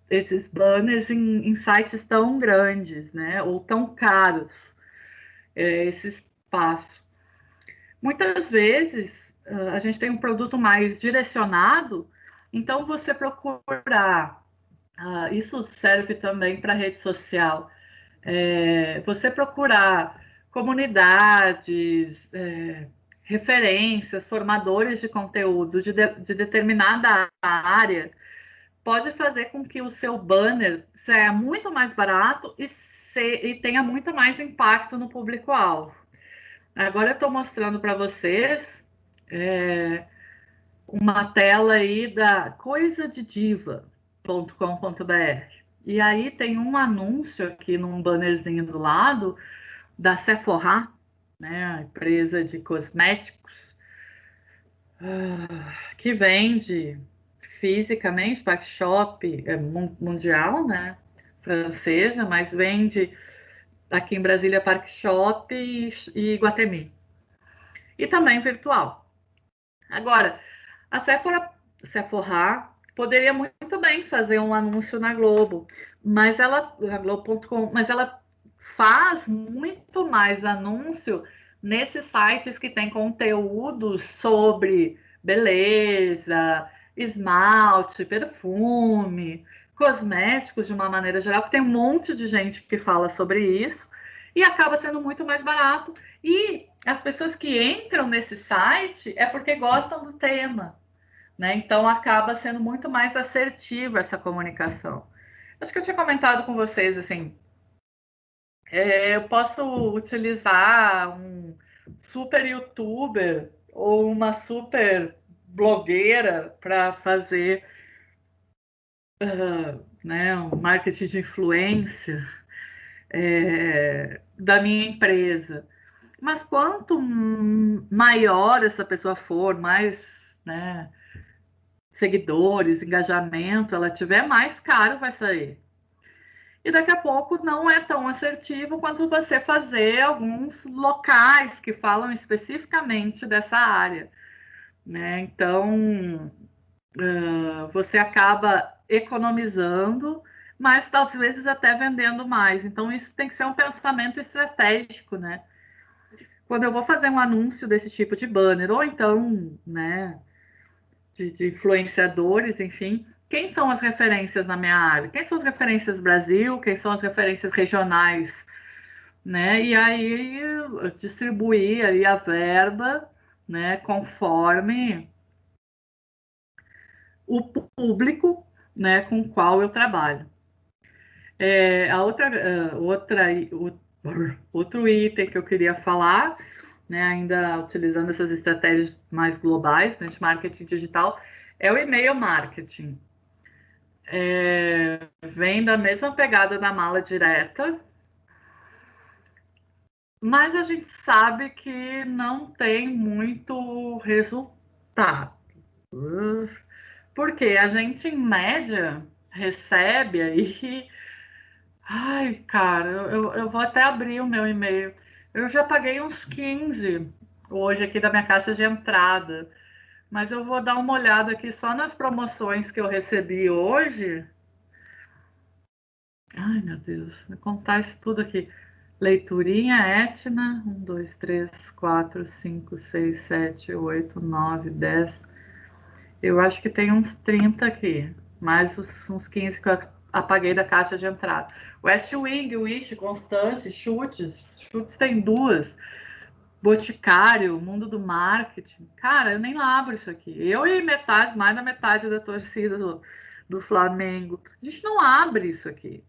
esses banners em sites tão grandes, né? Ou tão caros, esse espaço. Muitas vezes a gente tem um produto mais direcionado, então você procurar, isso serve também para rede social, você procurar comunidades, referências, formadores de conteúdo de determinada área, pode fazer com que o seu banner seja muito mais barato e tenha muito mais impacto no público-alvo. Agora eu estou mostrando para vocês uma tela aí da coisadediva.com.br. E aí tem um anúncio aqui num bannerzinho do lado da Sephora, né, a empresa de cosméticos, que vende fisicamente, Pack Shop mundial, né, francesa, mas vende aqui em Brasília Park Shop e Iguatemi. E também virtual. Agora, a Sephora poderia muito bem fazer um anúncio na Globo, mas na Globo.com, mas ela faz muito mais anúncio nesses sites que tem conteúdo sobre beleza, esmalte, perfume, cosméticos de uma maneira geral, que tem um monte de gente que fala sobre isso e acaba sendo muito mais barato. E as pessoas que entram nesse site é porque gostam do tema, né? Então acaba sendo muito mais assertiva essa comunicação. Acho que eu tinha comentado com vocês assim, eu posso utilizar um super youtuber ou uma super blogueira para fazer né, um marketing de influência da minha empresa. Mas quanto maior essa pessoa for, mais, né, seguidores, engajamento ela tiver, mais caro vai sair. E daqui a pouco não é tão assertivo quanto você fazer alguns locais que falam especificamente dessa área, né? Então, você acaba economizando, mas às vezes até vendendo mais. Então, isso tem que ser um pensamento estratégico, né? Quando eu vou fazer um anúncio desse tipo de banner, ou então, né, de influenciadores, enfim, quem são as referências na minha área? Quem são as referências Brasil? Quem são as referências regionais? Né? E aí distribuir aí a verba, né, conforme o público, né, com o qual eu trabalho. Outro item que eu queria falar, né, ainda utilizando essas estratégias mais globais, né, de marketing digital, é o e-mail marketing. Vem da mesma pegada da mala direta, mas a gente sabe que não tem muito resultado. Porque a gente, em média, recebe aí. Ai, cara, eu vou até abrir o meu e-mail. Eu já paguei uns 15 hoje aqui da minha caixa de entrada. Mas eu vou dar uma olhada aqui só nas promoções que eu recebi hoje. Ai, meu Deus, vou contar isso tudo aqui. Leiturinha, Etna, 1, 2, 3, 4, 5, 6, 7, 8, 9, 10. Eu acho que tem uns 30 aqui, mais uns 15 que eu apaguei da caixa de entrada. West Wing, Wish, Constance, Chutes tem 2. Boticário, Mundo do Marketing. Cara, eu nem abro isso aqui. Eu e mais da metade da torcida do Flamengo. A gente não abre isso aqui,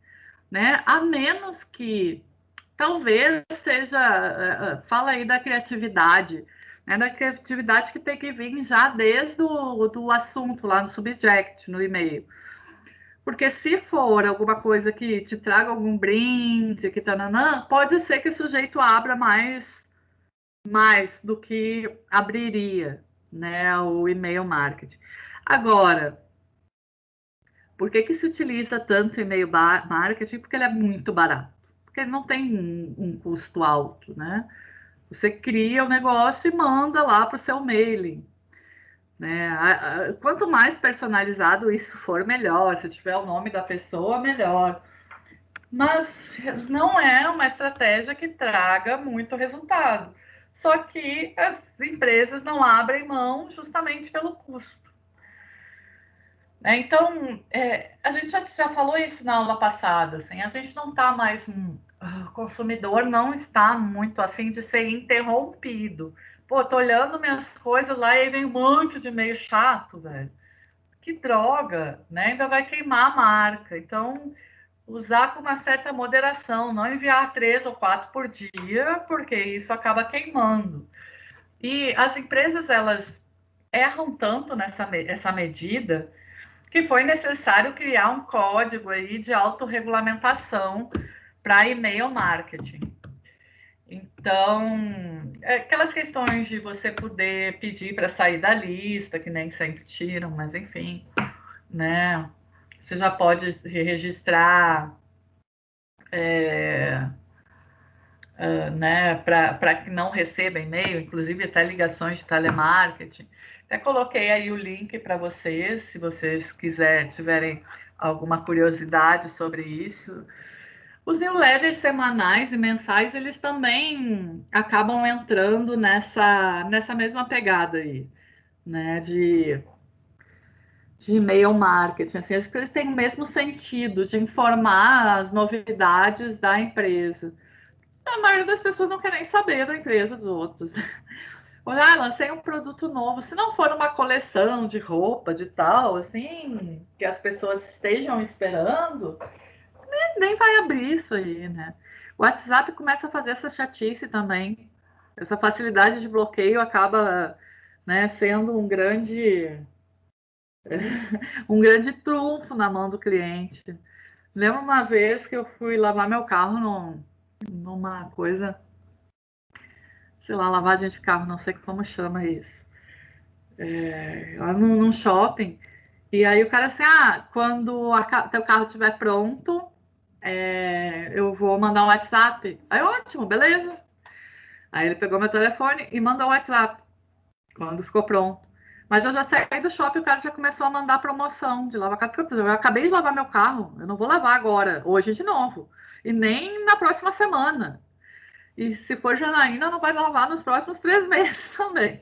né? A menos que talvez seja, fala aí da criatividade, né? Da criatividade que tem que vir já desde do assunto lá no subject, no e-mail. Porque se for alguma coisa que te traga algum brinde, que tananã, pode ser que o sujeito abra mais do que abriria, né, o e-mail marketing. Agora, por que se utiliza tanto e-mail marketing? Porque ele é muito barato, porque ele não tem um custo alto, né? Você cria o negócio e manda lá para o seu mailing, né? Quanto mais personalizado isso for, melhor. Se tiver o nome da pessoa, melhor. Mas não é uma estratégia que traga muito resultado. Só que as empresas não abrem mão justamente pelo custo. Então, a gente já falou isso na aula passada, assim, a gente não está mais... O consumidor não está muito afim de ser interrompido. Pô, tô olhando minhas coisas lá e aí vem um monte de e-mail chato, velho. Que droga, né? Ainda vai queimar a marca. Então, usar com uma certa moderação, não enviar 3 ou 4 por dia, porque isso acaba queimando. E as empresas, elas erram tanto essa medida que foi necessário criar um código aí de autorregulamentação para e-mail marketing. Então, aquelas questões de você poder pedir para sair da lista, que nem sempre tiram, mas enfim, né? Você já pode registrar, né, para que não receba e-mail, inclusive até ligações de telemarketing. Até coloquei aí o link para vocês, se vocês tiverem alguma curiosidade sobre isso. Os newsletters semanais e mensais, eles também acabam entrando nessa mesma pegada aí, né, de e-mail marketing. Assim, eles têm o mesmo sentido de informar as novidades da empresa. A maioria das pessoas não quer nem saber da empresa dos outros. Olha, lancei um produto novo. Se não for uma coleção de roupa, de tal, assim, que as pessoas estejam esperando, nem vai abrir isso aí, né? O WhatsApp começa a fazer essa chatice também. Essa facilidade de bloqueio acaba, né, sendo um grande trunfo na mão do cliente. Lembro uma vez que eu fui lavar meu carro numa coisa, sei lá, lavagem de carro, não sei como chama isso. Lá num shopping. E aí o cara assim, quando teu carro estiver pronto, eu vou mandar um WhatsApp. Aí ótimo, beleza. Aí ele pegou meu telefone e mandou o WhatsApp quando ficou pronto. Mas eu já saí do shopping e o cara já começou a mandar promoção de lavar carro. Eu acabei de lavar meu carro, eu não vou lavar agora, hoje de novo. E nem na próxima semana. E se for Janaína, não vai lavar nos próximos 3 meses também.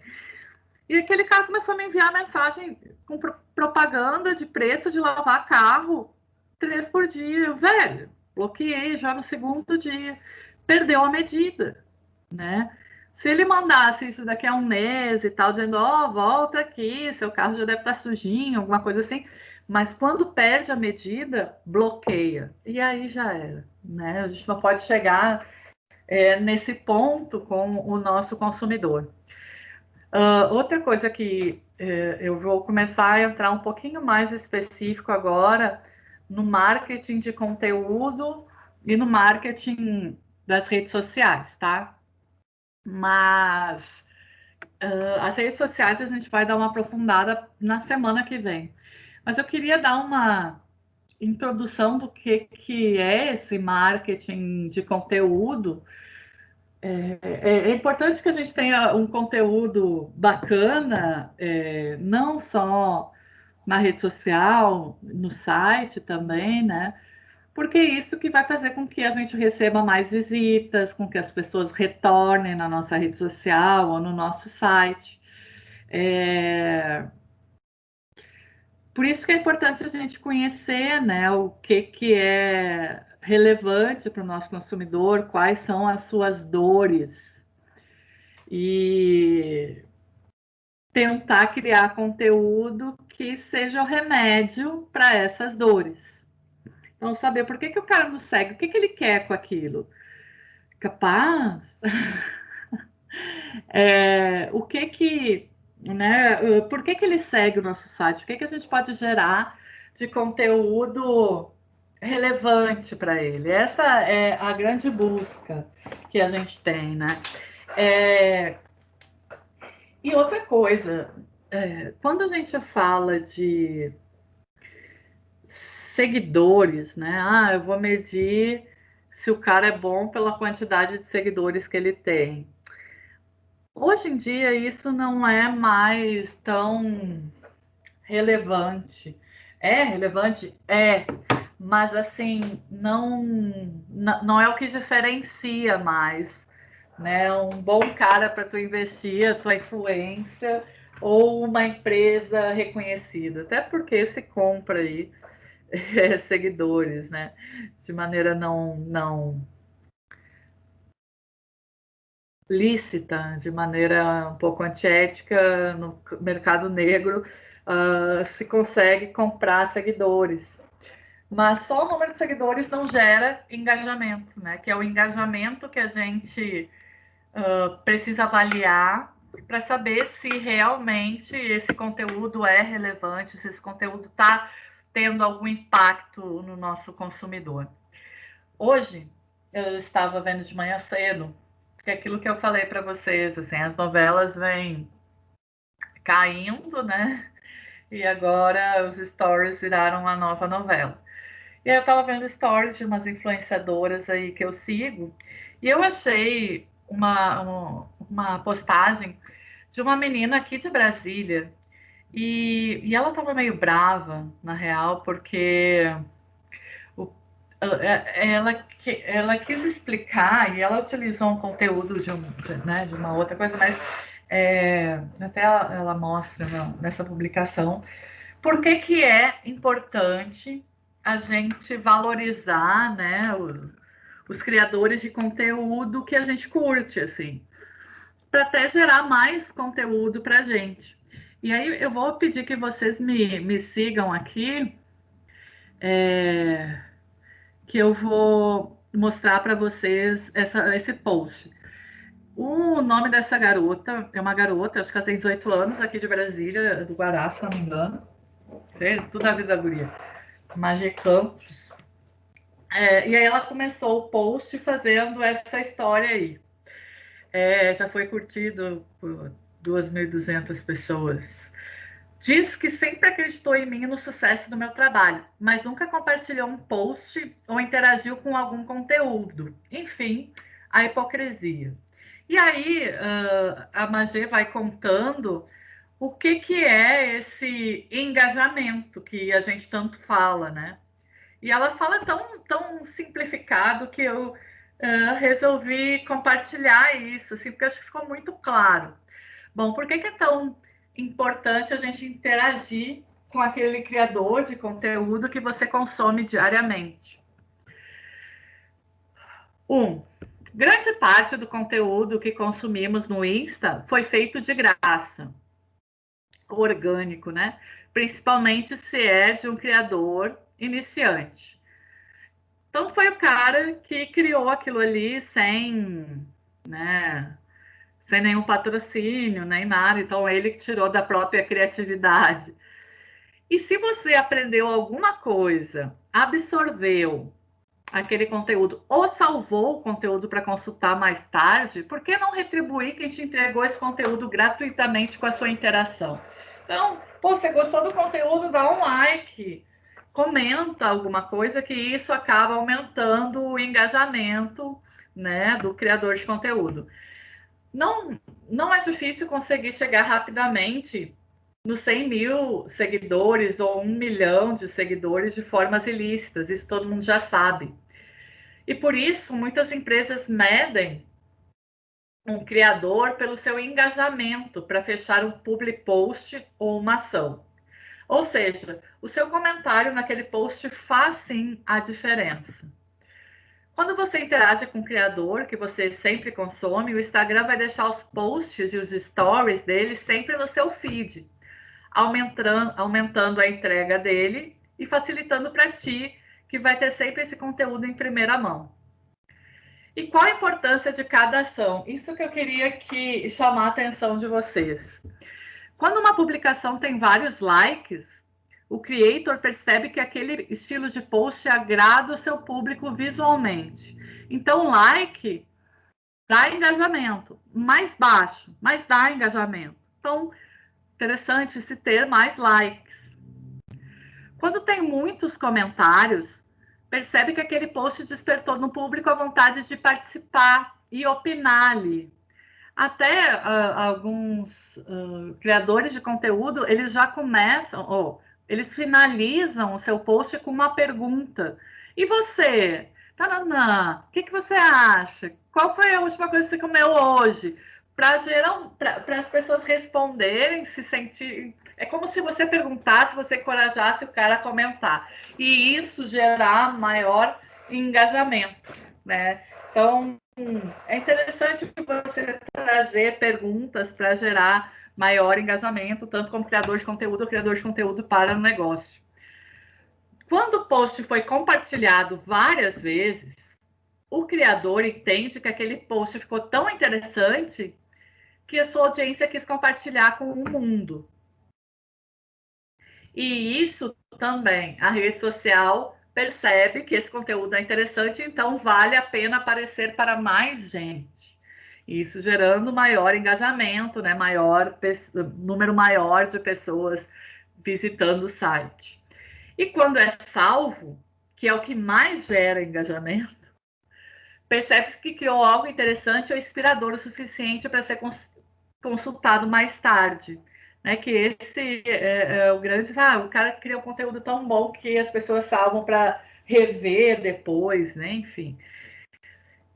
E aquele cara começou a me enviar mensagem com propaganda de preço de lavar carro 3 por dia. Velho, bloqueei já no segundo dia. Perdeu a medida, né? Se ele mandasse isso daqui a um mês e tal, dizendo, volta aqui, seu carro já deve estar sujinho, alguma coisa assim. Mas quando perde a medida, bloqueia. E aí já era, né? A gente não pode chegar nesse ponto com o nosso consumidor. Outra coisa que eu vou começar a entrar um pouquinho mais específico agora no marketing de conteúdo e no marketing das redes sociais, tá? Mas as redes sociais a gente vai dar uma aprofundada na semana que vem. Mas eu queria dar uma introdução do que é esse marketing de conteúdo. É importante que a gente tenha um conteúdo bacana, não só na rede social, no site também, né? Porque é isso que vai fazer com que a gente receba mais visitas, com que as pessoas retornem na nossa rede social ou no nosso site. Por isso que é importante a gente conhecer, né, o que é relevante para o nosso consumidor, quais são as suas dores e tentar criar conteúdo que seja o remédio para essas dores. Então, saber por que o cara não segue, o que ele quer com aquilo. Capaz, o que, né, por que ele segue o nosso site? O que a gente pode gerar de conteúdo relevante para ele? Essa é a grande busca que a gente tem, né? E outra coisa, quando a gente fala de seguidores, né? Eu vou medir se o cara é bom pela quantidade de seguidores que ele tem. Hoje em dia isso não é mais tão relevante. É relevante? É, mas assim, não é o que diferencia mais, né? Um bom cara para tu investir, a tua influência ou uma empresa reconhecida. Até porque se compra aí seguidores, né? De maneira não lícita, de maneira um pouco antiética, no mercado negro, se consegue comprar seguidores. Mas só o número de seguidores não gera engajamento, né? Que é o engajamento que a gente precisa avaliar para saber se realmente esse conteúdo é relevante, se esse conteúdo está tendo algum impacto no nosso consumidor. Hoje, eu estava vendo de manhã cedo, que é aquilo que eu falei para vocês, assim, as novelas vêm caindo, né? E agora os stories viraram uma nova novela. E aí eu estava vendo stories de umas influenciadoras aí que eu sigo, e eu achei uma postagem de uma menina aqui de Brasília, e ela estava meio brava, na real, porque ela quis explicar e ela utilizou um conteúdo né, de uma outra coisa, mas até ela mostra nessa publicação por que é importante a gente valorizar, né, os criadores de conteúdo que a gente curte, assim, para até gerar mais conteúdo para a gente. E aí eu vou pedir que vocês me sigam aqui, que eu vou mostrar para vocês esse post. O nome dessa garota é uma garota, acho que ela tem 18 anos, aqui de Brasília, do Guará, se não me engano. Tudo a vida da guria. Magia Campos. E aí ela começou o post fazendo essa história aí. Já foi curtido por 2.200 pessoas. Diz que sempre acreditou em mim e no sucesso do meu trabalho, mas nunca compartilhou um post ou interagiu com algum conteúdo. Enfim, a hipocrisia. E aí, a Magê vai contando o que é esse engajamento que a gente tanto fala, né? E ela fala tão simplificado que eu resolvi compartilhar isso, assim, porque acho que ficou muito claro. Bom, por que é tão importante a gente interagir com aquele criador de conteúdo que você consome diariamente? Grande parte do conteúdo que consumimos no Insta foi feito de graça, orgânico, né? Principalmente se é de um criador iniciante. Então foi o cara que criou aquilo ali né, sem nenhum patrocínio, nem nada. Então ele que tirou da própria criatividade. E se você aprendeu alguma coisa, absorveu aquele conteúdo ou salvou o conteúdo para consultar mais tarde, por que não retribuir quem te entregou esse conteúdo gratuitamente com a sua interação? Então, você gostou do conteúdo, dá um like, comenta alguma coisa, que isso acaba aumentando o engajamento, né, do criador de conteúdo. Não é difícil conseguir chegar rapidamente nos 100 mil seguidores ou 1 milhão de seguidores de formas ilícitas, isso todo mundo já sabe. E por isso, muitas empresas medem um criador pelo seu engajamento para fechar um public post ou uma ação. Ou seja, o seu comentário naquele post faz sim a diferença. Quando você interage com o criador, que você sempre consome, o Instagram vai deixar os posts e os stories dele sempre no seu feed, aumentando a entrega dele e facilitando para ti, que vai ter sempre esse conteúdo em primeira mão. E qual a importância de cada ação? Isso que eu queria chamar a atenção de vocês. Quando uma publicação tem vários likes, o creator percebe que aquele estilo de post agrada o seu público visualmente. Então, like dá engajamento, mais baixo, mas dá engajamento. Então, interessante se ter mais likes. Quando tem muitos comentários, percebe que aquele post despertou no público a vontade de participar e opinar ali. Até alguns criadores de conteúdo, eles já começam, eles finalizam o seu post com uma pergunta. E você? Tananã, o que você acha? Qual foi a última coisa que você comeu hoje? Para as pessoas responderem, se sentir. É como se você perguntasse, você encorajasse o cara a comentar. E isso gerar maior engajamento, né? Então, é interessante você trazer perguntas para gerar maior engajamento, tanto como criador de conteúdo ou criador de conteúdo para o negócio. Quando o post foi compartilhado várias vezes, o criador entende que aquele post ficou tão interessante que a sua audiência quis compartilhar com o mundo. E isso também, a rede social percebe que esse conteúdo é interessante, então vale a pena aparecer para mais gente. Isso gerando maior engajamento, né? Número maior de pessoas visitando o site. E quando é salvo, que é o que mais gera engajamento, percebe-se que criou algo interessante ou inspirador o suficiente para ser consultado mais tarde. Né, que esse é o grande... o cara cria um conteúdo tão bom que as pessoas salvam para rever depois, né? Enfim.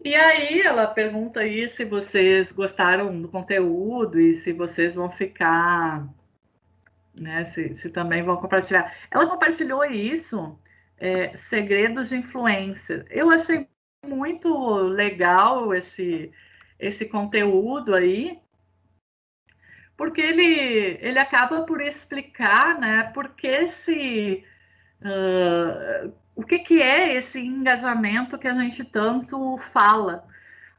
E aí ela pergunta aí se vocês gostaram do conteúdo e se vocês vão ficar, né? Se também vão compartilhar. Ela compartilhou isso, segredos de influência. Eu achei muito legal esse conteúdo aí, porque ele acaba por explicar, né, o que é esse engajamento que a gente tanto fala,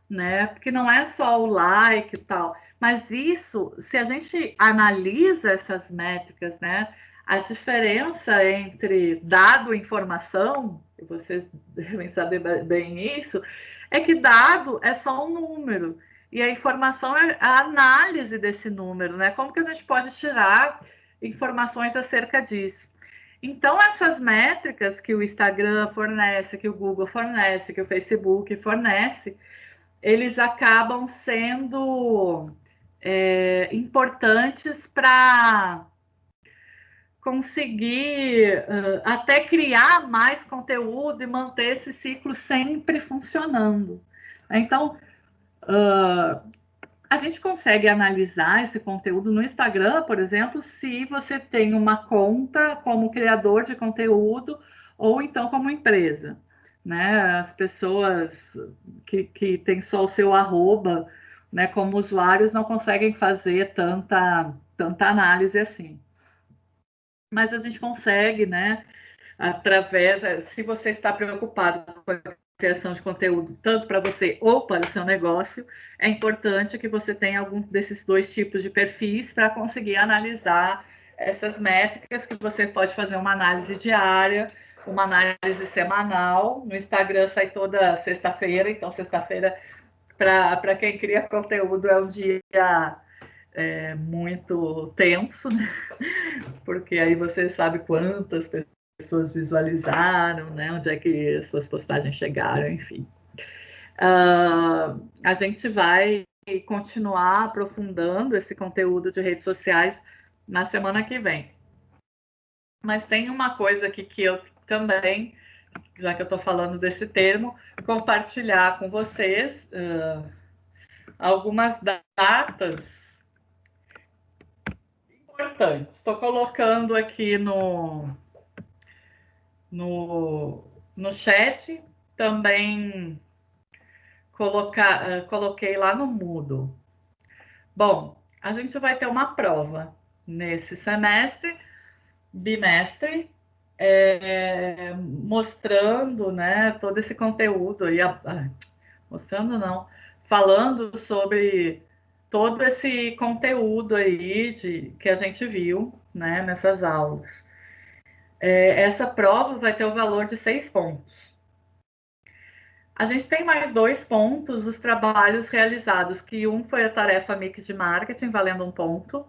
né? Porque não é só o like e tal, mas isso, se a gente analisa essas métricas, né, a diferença entre dado e informação, e vocês devem saber bem isso, é que dado é só um número. E a informação é a análise desse número, né? Como que a gente pode tirar informações acerca disso? Então, essas métricas que o Instagram fornece, que o Google fornece, que o Facebook fornece, eles acabam sendo importantes para conseguir até criar mais conteúdo e manter esse ciclo sempre funcionando. Então, a gente consegue analisar esse conteúdo no Instagram, por exemplo, se você tem uma conta como criador de conteúdo ou então como empresa. Né? As pessoas que têm só o seu arroba, né, como usuários, não conseguem fazer tanta análise assim. Mas a gente consegue, né, se você está preocupado com a criação de conteúdo, tanto para você ou para o seu negócio, é importante que você tenha algum desses dois tipos de perfis para conseguir analisar essas métricas, que você pode fazer uma análise diária, uma análise semanal. No Instagram sai toda sexta-feira, então sexta-feira, para quem cria conteúdo, é um dia muito tenso, né? Porque aí você sabe quantas pessoas visualizaram, né? Onde é que as suas postagens chegaram, enfim. A gente vai continuar aprofundando esse conteúdo de redes sociais na semana que vem. Mas tem uma coisa aqui que eu também, já que eu estou falando desse termo, compartilhar com vocês algumas datas importante. Estou colocando aqui no chat, também coloquei lá no Moodle. Bom, a gente vai ter uma prova nesse semestre, bimestre, mostrando, né, todo esse conteúdo aí, mostrando não, falando sobre todo esse conteúdo aí que a gente viu, né, nessas aulas. Essa prova vai ter o valor de 6 pontos. A gente tem mais 2 pontos dos trabalhos realizados, que um foi a tarefa Mix de Marketing, valendo 1 ponto,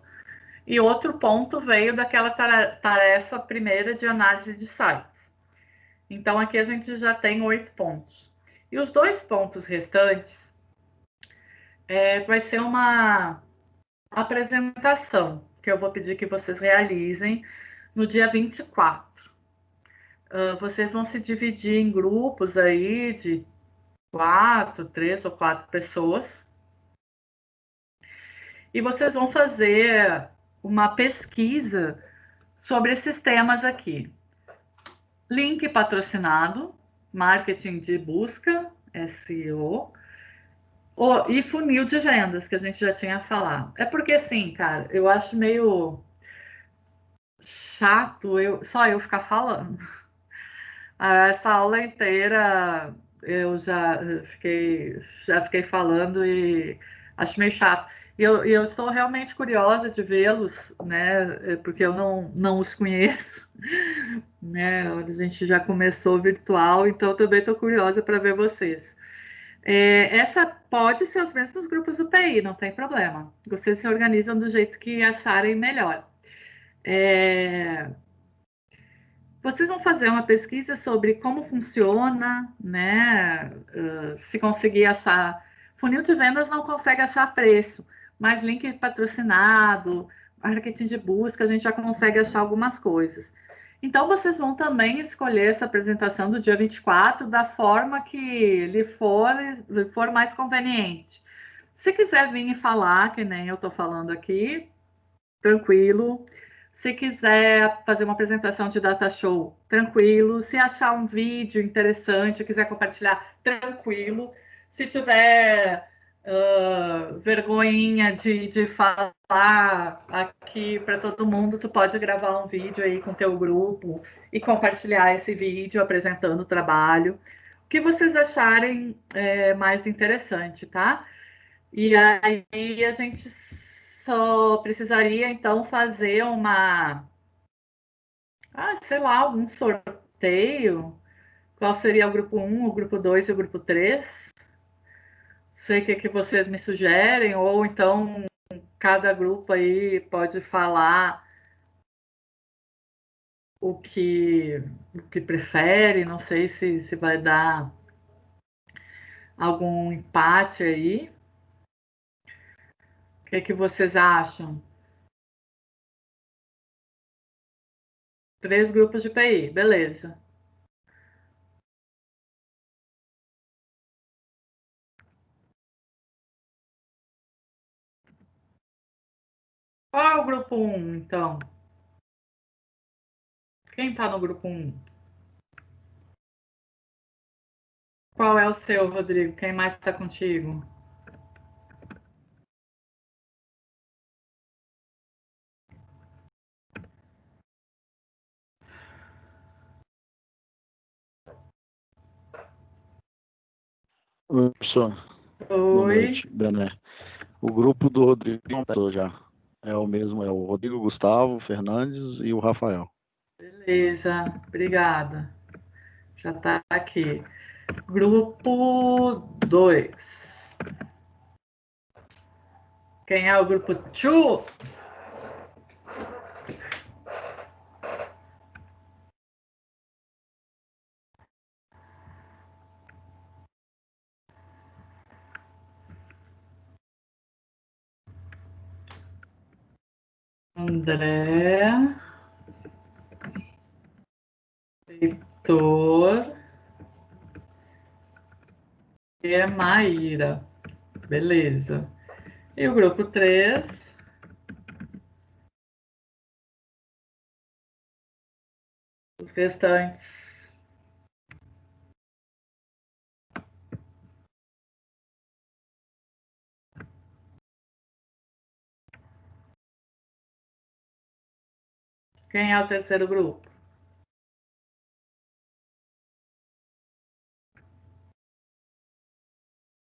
e outro ponto veio daquela tarefa primeira de análise de sites. Então, aqui a gente já tem 8 pontos. E os 2 pontos restantes vai ser uma apresentação que eu vou pedir que vocês realizem no dia 24. Vocês vão se dividir em grupos aí de 3 ou 4 pessoas. E vocês vão fazer uma pesquisa sobre esses temas aqui. Link patrocinado, marketing de busca, SEO, e funil de vendas, que a gente já tinha falado. É porque, assim, cara, eu acho meio chato só eu ficar falando. Essa aula inteira eu já fiquei falando e acho meio chato. E eu estou realmente curiosa de vê-los, né? Porque eu não os conheço, né? A gente já começou virtual, então também estou curiosa para ver vocês. Essa pode ser os mesmos grupos do PI, não tem problema. Vocês se organizam do jeito que acharem melhor. Vocês vão fazer uma pesquisa sobre como funciona, né? Se conseguir achar. Funil de vendas não consegue achar preço, mas link patrocinado, marketing de busca, a gente já consegue achar algumas coisas. Então, vocês vão também escolher essa apresentação do dia 24 da forma que lhe for mais conveniente. Se quiser vir e falar, que nem eu estou falando aqui, tranquilo. Se quiser fazer uma apresentação de data show, tranquilo. Se achar um vídeo interessante, quiser compartilhar, tranquilo. Se tiver vergonhinha de falar aqui para todo mundo, tu pode gravar um vídeo aí com teu grupo e compartilhar esse vídeo apresentando o trabalho. O que vocês acharem mais interessante, tá? E aí a gente só precisaria então fazer sei lá, algum sorteio. Qual seria o grupo um, o grupo 2 e o grupo 3? Sei que vocês me sugerem, ou então cada grupo aí pode falar o que, o que prefere, não sei se vai dar algum empate aí. O que vocês acham? 3 grupos de PI, beleza. Qual é o grupo um, então? Quem tá no grupo um? Qual é o seu, Rodrigo? Quem mais está contigo? Oi, professor. Boa Oi. noite, Bené. O grupo do Rodrigo completou já. É o mesmo, é o Rodrigo, Gustavo, Fernandes e o Rafael. Beleza, obrigada. Já está aqui. Grupo 2. Quem é o grupo 2? André, Heitor e a Maíra. Beleza. E o grupo 3? Os restantes. Quem é o terceiro grupo?